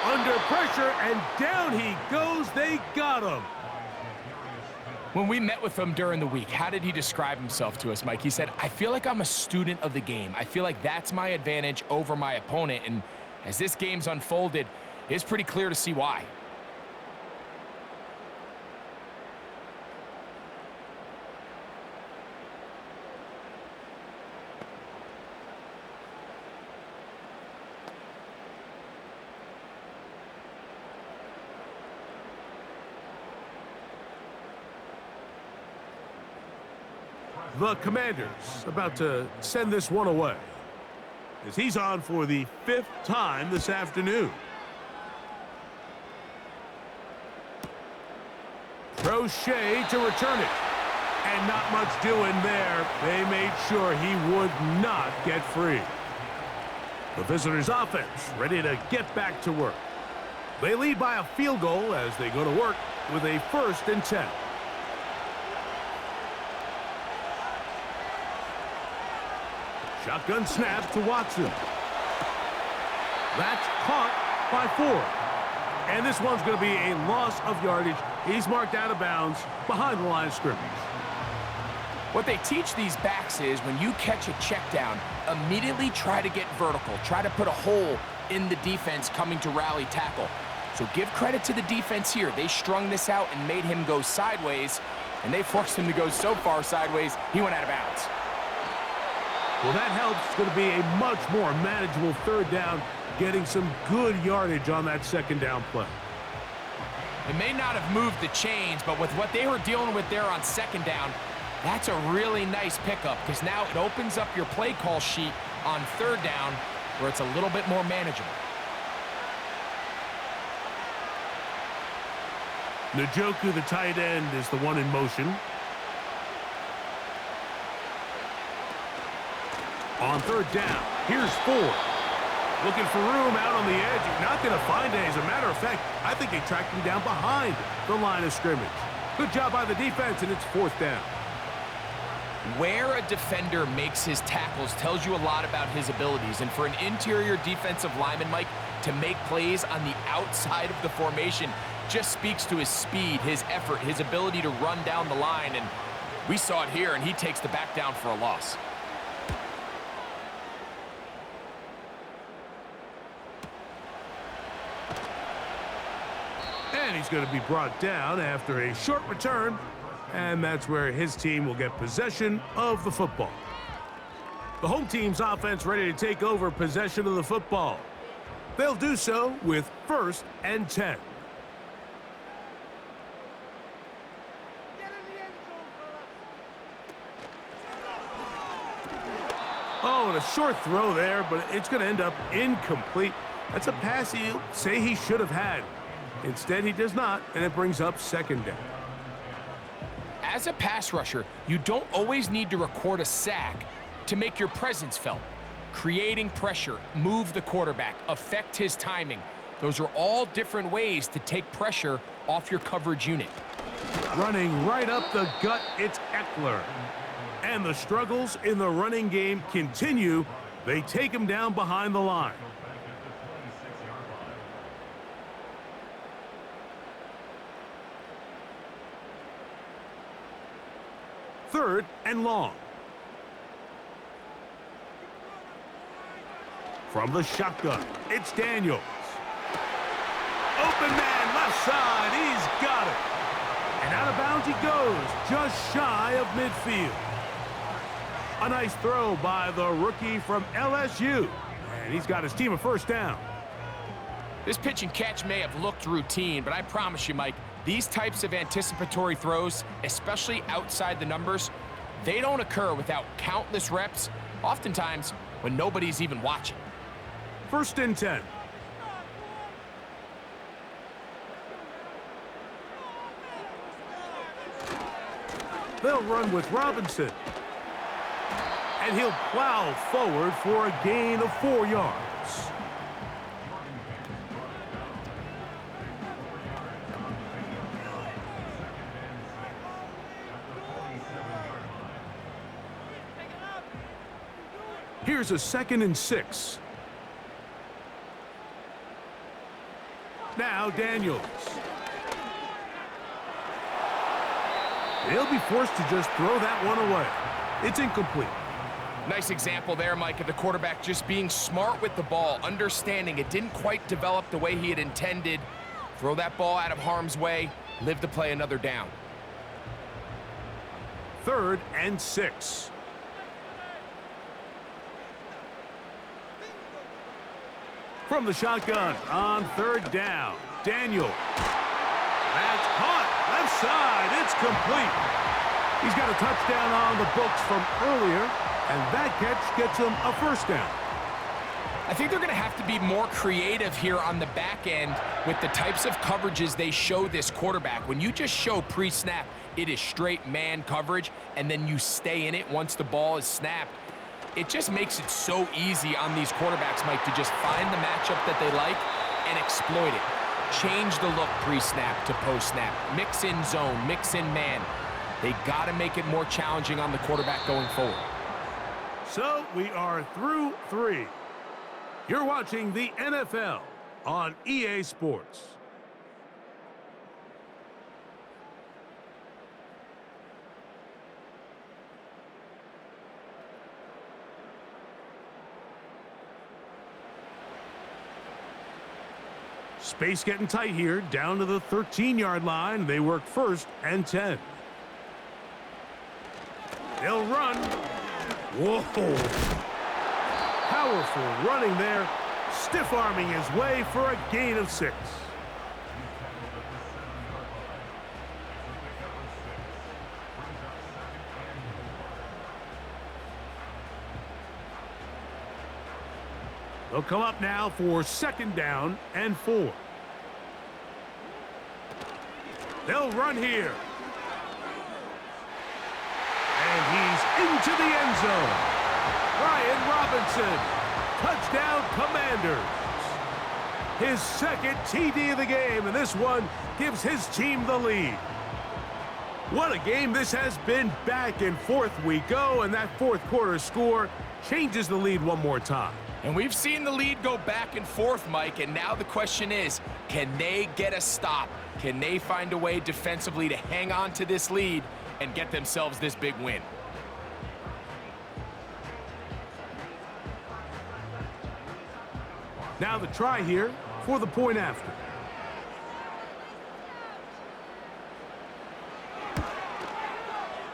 Under pressure, and down he goes. They got him. When we met with him during the week, how did he describe himself to us, Mike? He said, I feel like I'm a student of the game. I feel like that's my advantage over my opponent. And as this game's unfolded, it's pretty clear to see why. The Commanders about to send this one away, as he's on for the 5th time this afternoon. Crochet to return it. And not much doing there. They made sure he would not get free. The visitors' offense ready to get back to work. They lead by a field goal as they go to work with a 1st and 10. Shotgun snap to Watson. That's caught by 4. And this one's going to be a loss of yardage. He's marked out of bounds behind the line of scrimmage. What they teach these backs is when you catch a check down, immediately try to get vertical. Try to put a hole in the defense coming to rally tackle. So give credit to the defense here. They strung this out and made him go sideways, and they forced him to go so far sideways, he went out of bounds. Well, that helps. It's going to be a much more manageable 3rd down, getting some good yardage on that 2nd down play. It may not have moved the chains, but with what they were dealing with there on 2nd down, that's a really nice pickup because now it opens up your play call sheet on 3rd down where it's a little bit more manageable. Njoku, the tight end, is the one in motion. On 3rd down, here's 4. Looking for room out on the edge. Not going to find it. As a matter of fact, I think they tracked him down behind the line of scrimmage. Good job by the defense, and it's 4th down. Where a defender makes his tackles tells you a lot about his abilities. And for an interior defensive lineman, Mike, to make plays on the outside of the formation just speaks to his speed, his effort, his ability to run down the line. And we saw it here, and he takes the back down for a loss. And he's going to be brought down after a short return, and that's where his team will get possession of the football. The home team's offense ready to take over possession of the football. They'll do so with 1st and 10. Oh, and a short throw there, but it's going to end up incomplete. That's a pass he'll say he should have had. Instead, he does not, and it brings up second down. As a pass rusher, you don't always need to record a sack to make your presence felt. Creating pressure, move the quarterback, affect his timing. Those are all different ways to take pressure off your coverage unit. Running right up the gut, it's Eckler. And the struggles in the running game continue. They take him down behind the line. Third and long. From the shotgun, it's Daniels. Open man, left side, he's got it. And out of bounds he goes, just shy of midfield. A nice throw by the rookie from LSU. And he's got his team a first down. This pitch and catch may have looked routine, but I promise you, Mike, these types of anticipatory throws, especially outside the numbers, they don't occur without countless reps, oftentimes when nobody's even watching. First and 10. They'll run with Robinson. And he'll plow forward for a gain of 4 yards. Here's a 2nd and 6. Now Daniels. They'll be forced to just throw that one away. It's incomplete. Nice example there, Mike, of the quarterback just being smart with the ball, understanding it didn't quite develop the way he had intended. Throw that ball out of harm's way, live to play another down. 3rd and 6. From the shotgun on 3rd down, Daniel. That's caught, left side, it's complete. He's got a touchdown on the books from earlier, and that catch gets him a first down. I think they're going to have to be more creative here on the back end with the types of coverages they show this quarterback. When you just show pre-snap, it is straight man coverage, and then you stay in it once the ball is snapped. It just makes it so easy on these quarterbacks, Mike, to just find the matchup that they like and exploit it. Change the look pre-snap to post-snap. Mix in zone, mix in man. They got to make it more challenging on the quarterback going forward. So we are through 3. You're watching the NFL on EA Sports. Space getting tight here, down to the 13-yard line. They work 1st and 10. They'll run. Whoa. Powerful running there, stiff-arming his way for a gain of 6. They'll come up now for 2nd down and 4. They'll run here. And he's into the end zone. Brian Robinson, touchdown Commanders. His 2nd TD of the game, and this one gives his team the lead. What a game this has been. Back and forth we go, and that 4th quarter score changes the lead one more time. And we've seen the lead go back and forth, Mike, and now the question is, can they get a stop? Can they find a way defensively to hang on to this lead and get themselves this big win? Now the try here for the point after.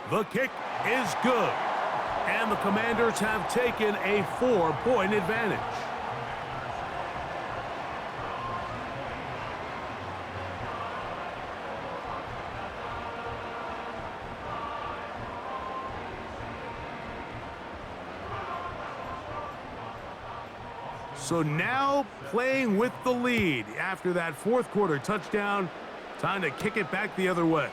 The kick is good. And the Commanders have taken a 4-point advantage. So now playing with the lead after that fourth quarter touchdown. Time to kick it back the other way.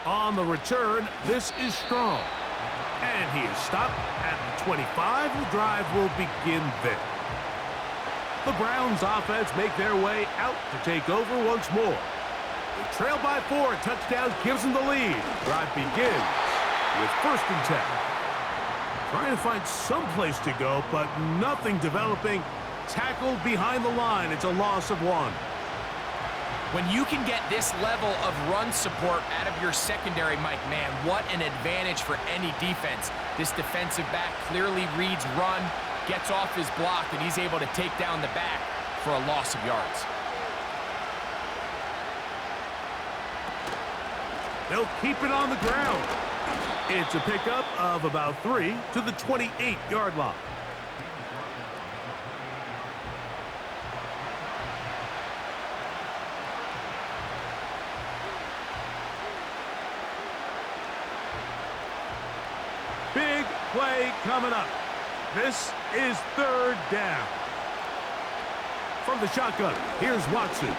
On the return, this is Strong. And he is stopped at the 25. The drive will begin there. The Browns offense make their way out to take over once more. They trail by 4. Touchdown gives them the lead. Drive begins with 1st and 10. Trying to find some place to go, but nothing developing. Tackled behind the line. It's a loss of 1. When you can get this level of run support out of your secondary, Mike, man, what an advantage for any defense. This defensive back clearly reads run, gets off his block, and he's able to take down the back for a loss of yards. They'll keep it on the ground. It's a pickup of about 3 to the 28-yard line. Big play coming up. This is 3rd down. From the shotgun, here's Watson.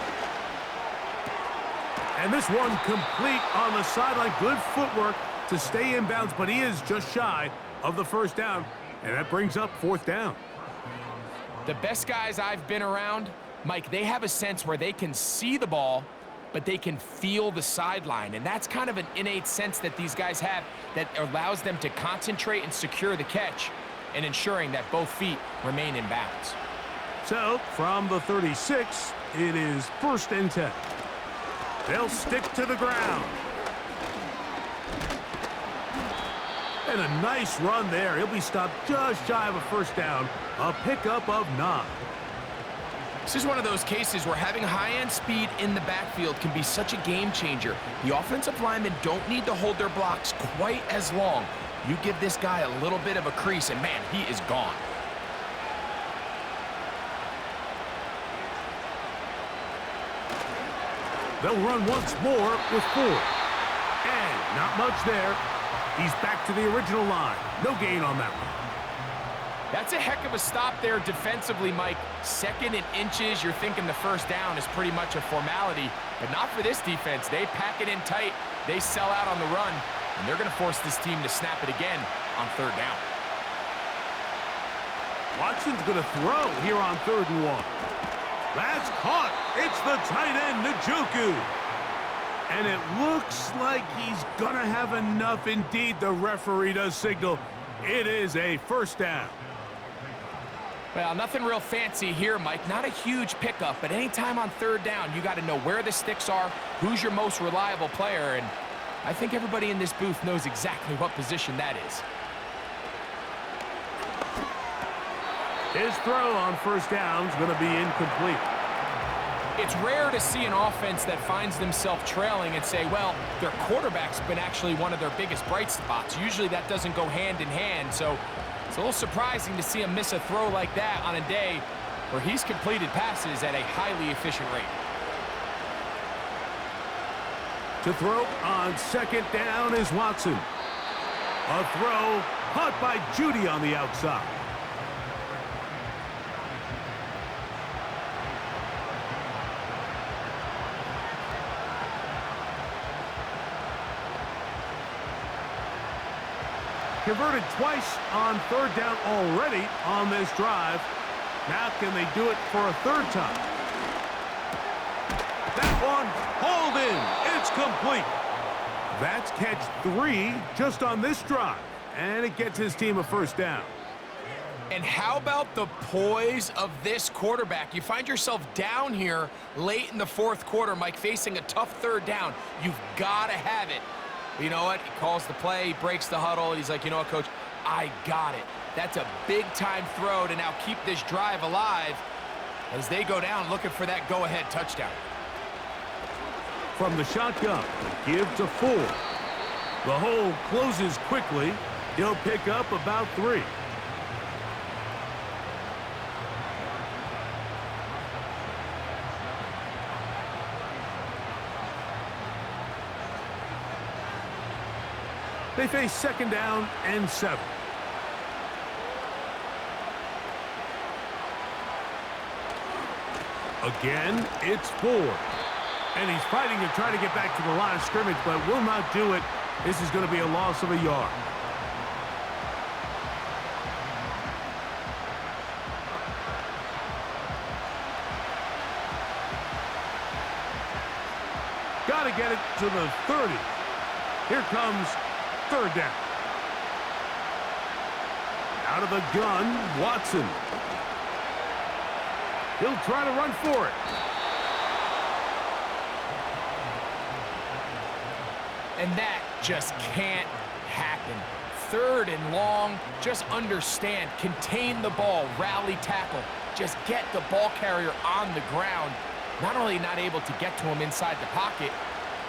And this one complete on the sideline. Good footwork to stay in bounds, but he is just shy of the 1st down. And that brings up 4th down. The best guys I've been around, Mike, they have a sense where they can see the ball, but they can feel the sideline. And that's kind of an innate sense that these guys have that allows them to concentrate and secure the catch and ensuring that both feet remain in bounds. So, from the 36, it is 1st and 10. They'll stick to the ground. And a nice run there. He'll be stopped just shy of a 1st down. A pickup of 9. This is one of those cases where having high-end speed in the backfield can be such a game changer. The offensive linemen don't need to hold their blocks quite as long. You give this guy a little bit of a crease, and man, he is gone. They'll run once more with 4. And not much there. He's back to the original line. No gain on that one. That's a heck of a stop there defensively, Mike. 2nd and inches, you're thinking the 1st down is pretty much a formality, but not for this defense. They pack it in tight, they sell out on the run, and they're going to force this team to snap it again on 3rd down. Watson's going to throw here on 3rd and 1. That's caught. It's the tight end, Njoku. And it looks like he's going to have enough. Indeed, the referee does signal. It is a 1st down. Well, nothing real fancy here, Mike. Not a huge pickup, but anytime on 3rd down, you got to know where the sticks are, who's your most reliable player, and I think everybody in this booth knows exactly what position that is. His throw on 1st down is going to be incomplete. It's rare to see an offense that finds themselves trailing and say, well, their quarterback's been actually one of their biggest bright spots. Usually that doesn't go hand in hand, so it's a little surprising to see him miss a throw like that on a day where he's completed passes at a highly efficient rate. To throw on 2nd down is Watson. A throw caught by Judy on the outside. Converted twice on 3rd down already on this drive. Now can they do it for a 3rd time? That one hauled in. It's complete. That's catch 3 just on this drive. And it gets his team a 1st down. And how about the poise of this quarterback? You find yourself down here late in the 4th quarter, Mike, facing a tough 3rd down. You've got to have it. You know what? He calls the play, he breaks the huddle, and he's like, you know what, Coach? I got it. That's a big-time throw to now keep this drive alive as they go down looking for that go-ahead touchdown. From the shotgun, give to 4. The hole closes quickly. He'll pick up about 3. They face 2nd down and 7. Again, it's 4. And he's fighting to try to get back to the line of scrimmage, but will not do it. This is going to be a loss of a yard. Got to get it to the 30. Here comes 3rd down. Out of the gun, Watson. He'll try to run for it. And that just can't happen. 3rd and long, just understand, contain the ball, rally tackle. Just get the ball carrier on the ground. Not only not able to get to him inside the pocket,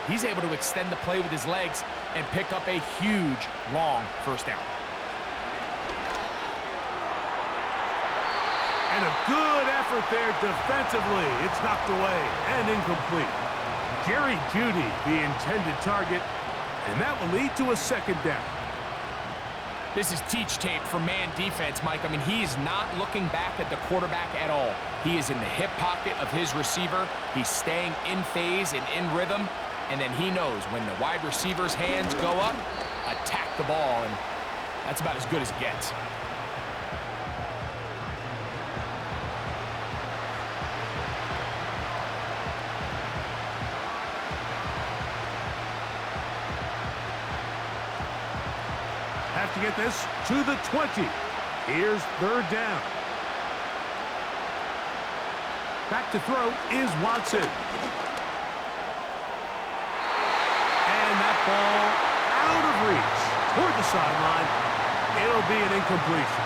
he's able to extend the play with his legs and pick up a huge, long 1st down. And a good effort there defensively. It's knocked away and incomplete. Jerry Jeudy, the intended target, and that will lead to a 2nd down. This is teach tape for man defense, Mike. I mean, he is not looking back at the quarterback at all. He is in the hip pocket of his receiver. He's staying in phase and in rhythm. And then he knows when the wide receiver's hands go up, attack the ball, and that's about as good as it gets. Have to get this to the 20. Here's 3rd down. Back to throw is Watson. And that ball out of reach toward the sideline. It'll be an incompletion.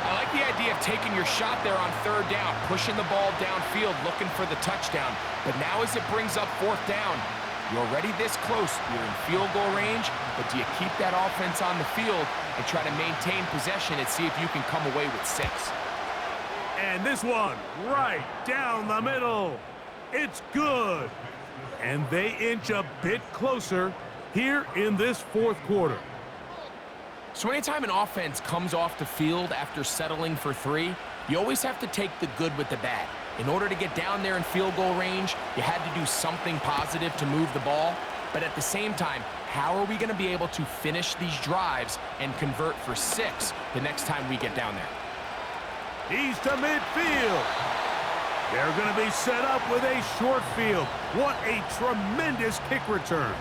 I like the idea of taking your shot there on 3rd down, pushing the ball downfield, looking for the touchdown. But now as it brings up 4th down, you're already this close. You're in field goal range, but do you keep that offense on the field and try to maintain possession and see if you can come away with 6? And this one right down the middle. It's good. And they inch a bit closer here in this 4th quarter. So anytime an offense comes off the field after settling for 3, you always have to take the good with the bad. In order to get down there in field goal range, you had to do something positive to move the ball. But at the same time, how are we going to be able to finish these drives and convert for 6 the next time we get down there? He's to midfield. They're going to be set up with a short field. What a tremendous kick return.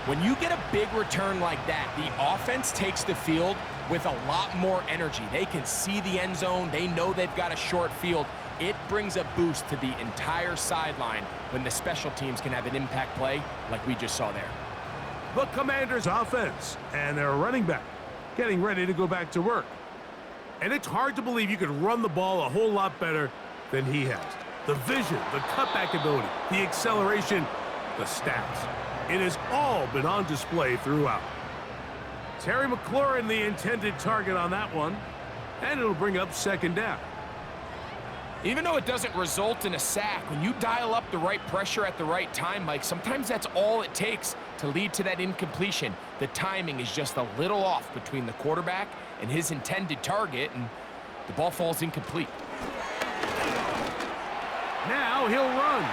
When you get a big return like that, the offense takes the field with a lot more energy. They can see the end zone. They know they've got a short field. It brings a boost to the entire sideline when the special teams can have an impact play like we just saw there. The Commanders' offense and their running back getting ready to go back to work. And it's hard to believe you could run the ball a whole lot better than he has. The vision, the cutback ability, the acceleration, the stats. It has all been on display throughout. Terry McLaurin, the intended target on that one, and it'll bring up 2nd down. Even though it doesn't result in a sack, when you dial up the right pressure at the right time, Mike, sometimes that's all it takes to lead to that incompletion. The timing is just a little off between the quarterback and his intended target, and the ball falls incomplete. Now he'll run.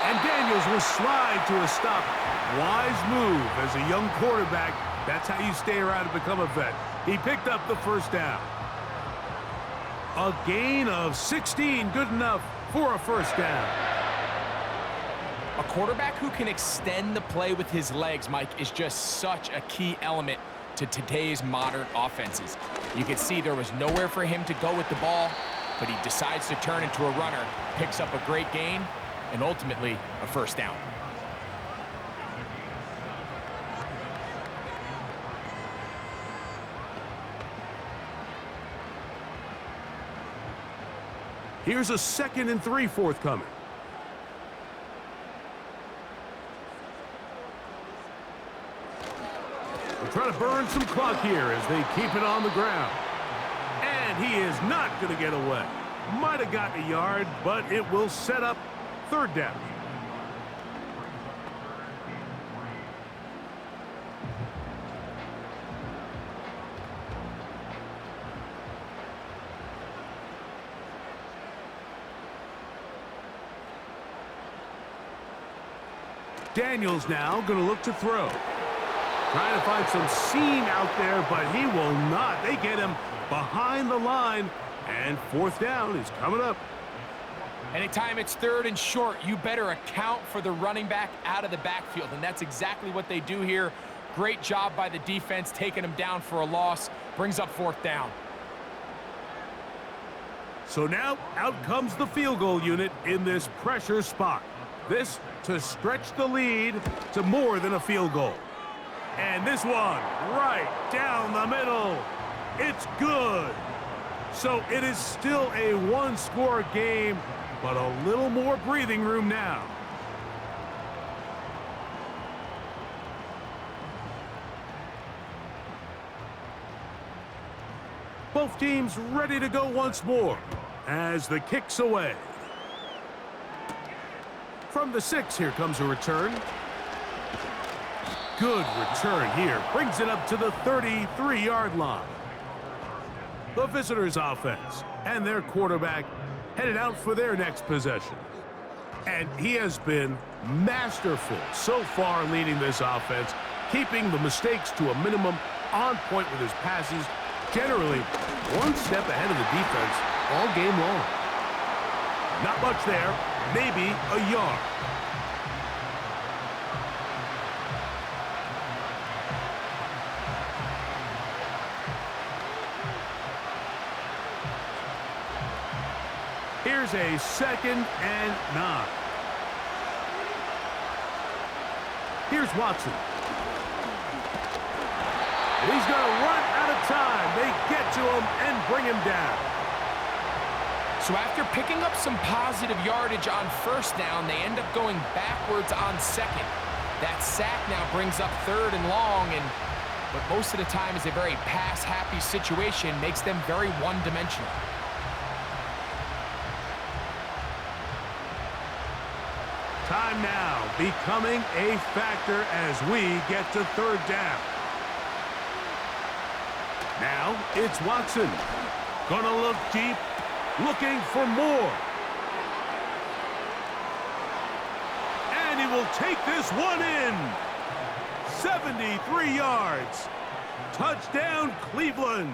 And Daniels will slide to a stop. Wise move as a young quarterback. That's how you stay around and become a vet. He picked up the 1st down. A gain of 16, good enough for a 1st down. A quarterback who can extend the play with his legs, Mike, is just such a key element to today's modern offenses. You can see there was nowhere for him to go with the ball, but he decides to turn into a runner, picks up a great gain, and ultimately a 1st down. Here's a 2nd and 3 forthcoming. They're trying to burn some clock here as they keep it on the ground. And he is not going to get away. Might have gotten a yard, but it will set up 3rd down. Daniel's now going to look to throw. Trying to find some seam out there, but he will not. They get him behind the line, and fourth down is coming up. Anytime it's third and short, you better account for the running back out of the backfield, and that's exactly what they do here. Great job by the defense taking him down for a loss. Brings up fourth down. So now out comes the field goal unit in this pressure spot. This to stretch the lead to more than a field goal. And this one right down the middle. It's good. So it is still a one-score game, but a little more breathing room now. Both teams ready to go once more as the kick's away. From the 6, here comes a return. Good return here. Brings it up to the 33-yard line. The visitors' offense and their quarterback headed out for their next possession. And he has been masterful so far leading this offense, keeping the mistakes to a minimum, on point with his passes, generally one step ahead of the defense all game long. Not much there, maybe a yard. Here's a 2nd and 9. Here's Watson. He's going to run out of time. They get to him and bring him down. So after picking up some positive yardage on first down, they end up going backwards on second. That sack now brings up 3rd and long, but most of the time is a very pass-happy situation, makes them very one-dimensional. Time now becoming a factor as we get to 3rd down. Now it's Watson. Gonna look deep, looking for more. And he will take this one in. 73 yards. Touchdown, Cleveland.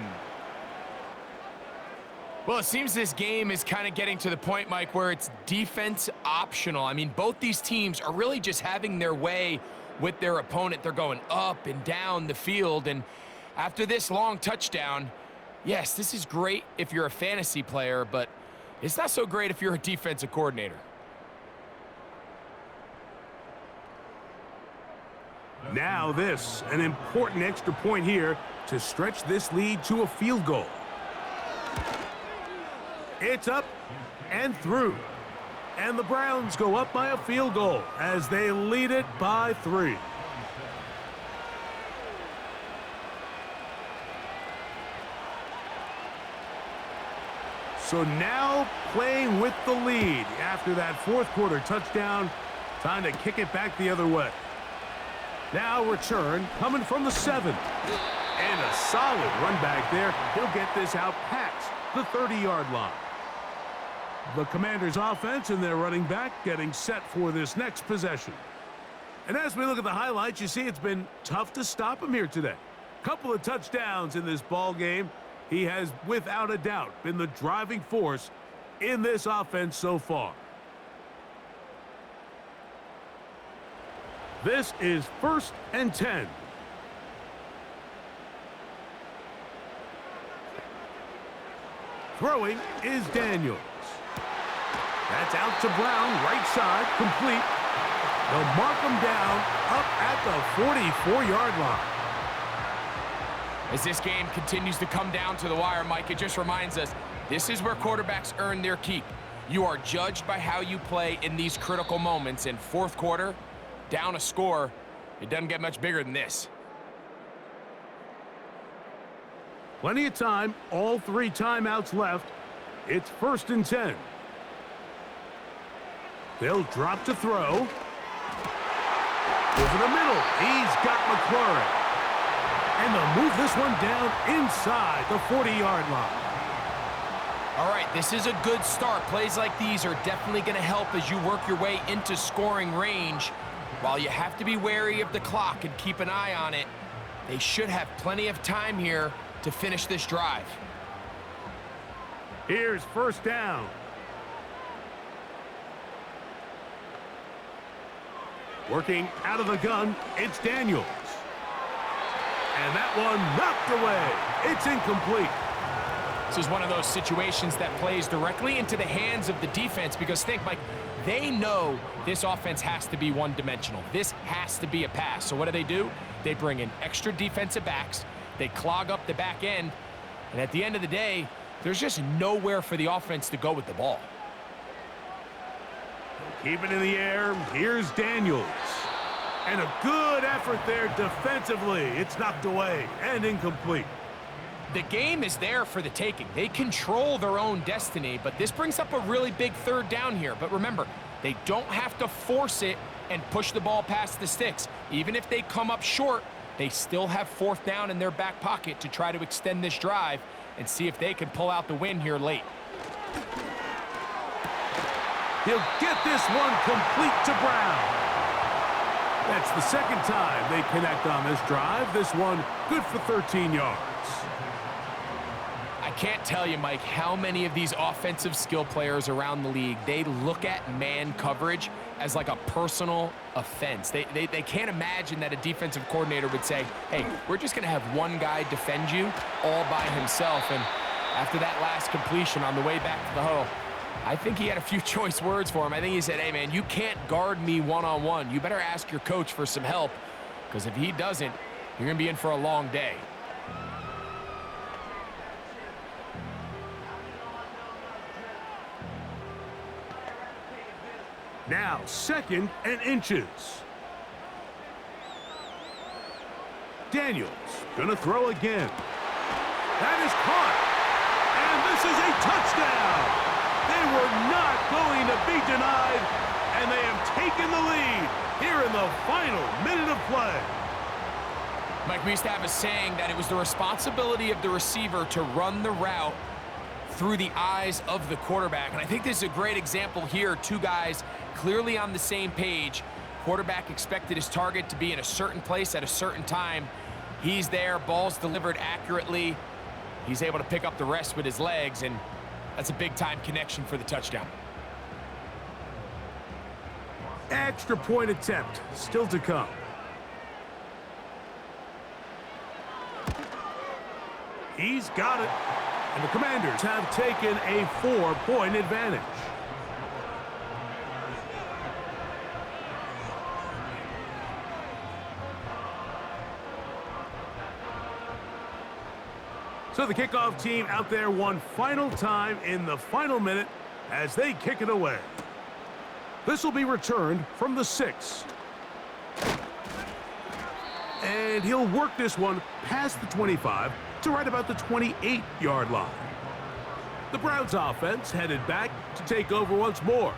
Well, it seems this game is kind of getting to the point, Mike, where it's defense optional. I mean, both these teams are really just having their way with their opponent. They're going up and down the field, and after this long touchdown, yes, this is great if you're a fantasy player, but it's not so great if you're a defensive coordinator. Now this, an important extra point here to stretch this lead to a field goal. It's up and through. And the Browns go up by a field goal as they lead it by 3. So now playing with the lead after that fourth quarter touchdown, time to kick it back the other way. Now return coming from the 7. And a solid run back there. He'll get this out past the 30-yard line. The Commanders' offense and their running back getting set for this next possession. And as we look at the highlights, you see it's been tough to stop him here today. Couple of touchdowns in this ball game. He has, without a doubt, been the driving force in this offense so far. This is 1st and 10. Throwing is Daniels. That's out to Brown, right side, complete. They'll mark him down up at the 44-yard line. As this game continues to come down to the wire, Mike, it just reminds us, this is where quarterbacks earn their keep. You are judged by how you play in these critical moments. In fourth quarter, down a score, it doesn't get much bigger than this. Plenty of time, all 3 timeouts left. It's 1st and 10. They'll drop to throw. Over the middle, he's got McLaurin. And they'll move this one down inside the 40-yard line. All right, this is a good start. Plays like these are definitely going to help as you work your way into scoring range. while you have to be wary of the clock and keep an eye on it, they should have plenty of time here to finish this drive. Here's first down. Working out of the gun, it's Daniels. And that one knocked away. It's incomplete. This is one of those situations that plays directly into the hands of the defense because think, Mike, they know this offense has to be one-dimensional. This has to be a pass. So what do? They bring in extra defensive backs. They clog up the back end. And at the end of the day, there's just nowhere for the offense to go with the ball. Keep it in the air. Here's Daniels. And a good effort there defensively. It's knocked away and incomplete. The game is there for the taking. They control their own destiny, but this brings up a really big third down here. But remember, they don't have to force it and push the ball past the sticks. Even if they come up short, they still have fourth down in their back pocket to try to extend this drive and see if they can pull out the win here late. He'll get this one complete to Brown. That's the second time they connect on this drive. This one good for 13 yards. I can't tell you, Mike, how many of these offensive skill players around the league, they look at man coverage as like a personal offense. They can't imagine that a defensive coordinator would say, hey, we're just going to have one guy defend you all by himself. And after that last completion on the way back to the huddle, I think he had a few choice words for him. I think he said, hey, man, you can't guard me one-on-one. You better ask your coach for some help, because if he doesn't, you're going to be in for a long day. Now, 2nd and inches. Daniels going to throw again. That is caught. And this is a touchdown. They were not going to be denied, and they have taken the lead here in the final minute of play. Mike, we used to have a saying that it was the responsibility of the receiver to run the route through the eyes of the quarterback. And I think this is a great example here. Two guys clearly on the same page. Quarterback expected his target to be in a certain place at a certain time. He's there, ball's delivered accurately. He's able to pick up the rest with his legs, and that's a big-time connection for the touchdown. Extra point attempt still to come. He's got it. And the Commanders have taken a 4-point advantage. So the kickoff team out there one final time in the final minute as they kick it away. This will be returned from the 6. And he'll work this one past the 25 to right about the 28-yard line. The Browns offense headed back to take over once more.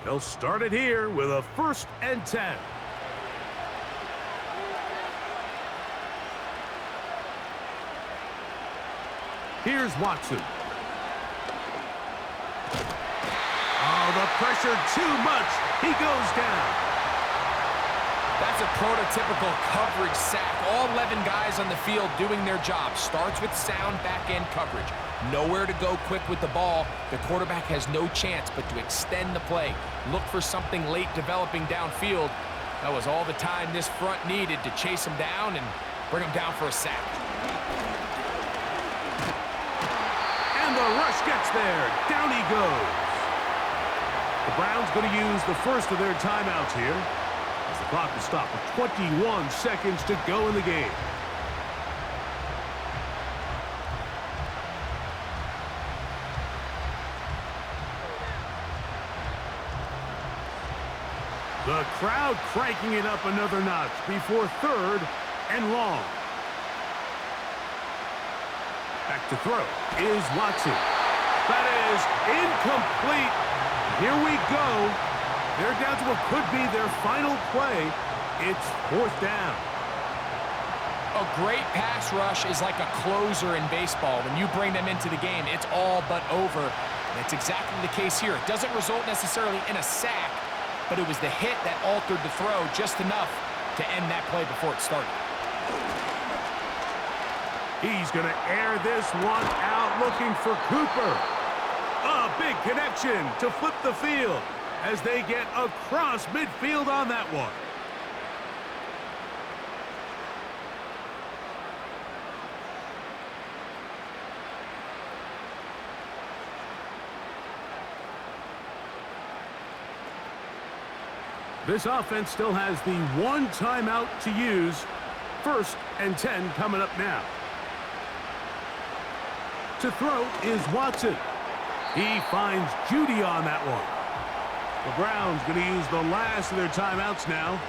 They'll start it here with a 1st and 10. Here's Watson. Oh, the pressure too much. He goes down. That's a prototypical coverage sack. All 11 guys on the field doing their job. Starts with sound back-end coverage. Nowhere to go quick with the ball. The quarterback has no chance but to extend the play. Look for something late developing downfield. That was all the time this front needed to chase him down and bring him down for a sack. And the rush gets there. Down he goes. The Browns going to use the first of their timeouts here. As the clock will stop with 21 seconds to go in the game. The crowd cranking it up another notch before 3rd and long. Back to throw is Watson. That is incomplete. Here we go. They're down to what could be their final play. It's 4th down. A great pass rush is like a closer in baseball. When you bring them into the game, it's all but over. And it's exactly the case here. It doesn't result necessarily in a sack, but it was the hit that altered the throw just enough to end that play before it started. He's going to air this one out looking for Cooper. A big connection to flip the field as they get across midfield on that one. This offense still has the one timeout to use. 1st and 10 coming up now. To throw is Watson. He finds Judy on that one. The Browns going to use the last of their timeouts now.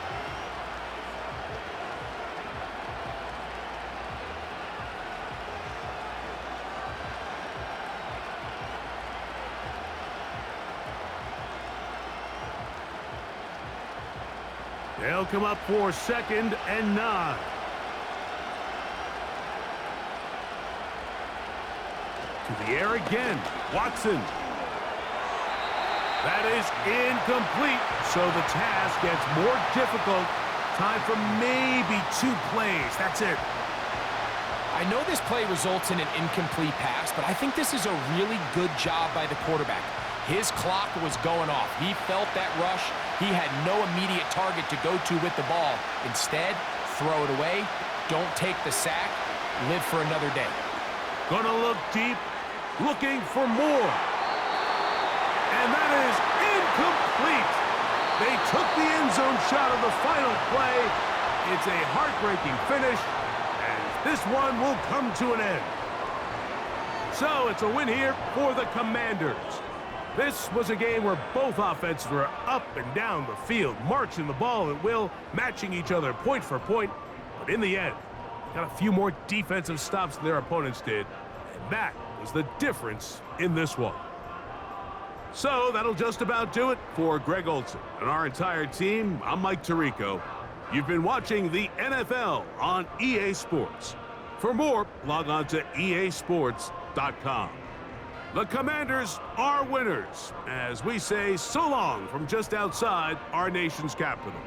They'll come up for 2nd and 9. To the air again. Watson. That is incomplete, so the task gets more difficult. Time for maybe 2 plays. That's it. I know this play results in an incomplete pass, but I think this is a really good job by the quarterback. His clock was going off. He felt that rush. He had no immediate target to go to with the ball. Instead, throw it away. Don't take the sack. Live for another day. Gonna look deep, looking for more. And that is incomplete. They took the end zone shot of the final play. It's a heartbreaking finish, and this one will come to an end. So it's a win here for the Commanders. This was a game where both offenses were up and down the field, marching the ball at will, matching each other point for point. But in the end, got a few more defensive stops than their opponents did, and that was the difference in this one. So that'll just about do it for Greg Olson and our entire team. I'm Mike Tirico. You've been watching the NFL on EA Sports. For more, log on to easports.com. The Commanders are winners, as we say so long from just outside our nation's capital.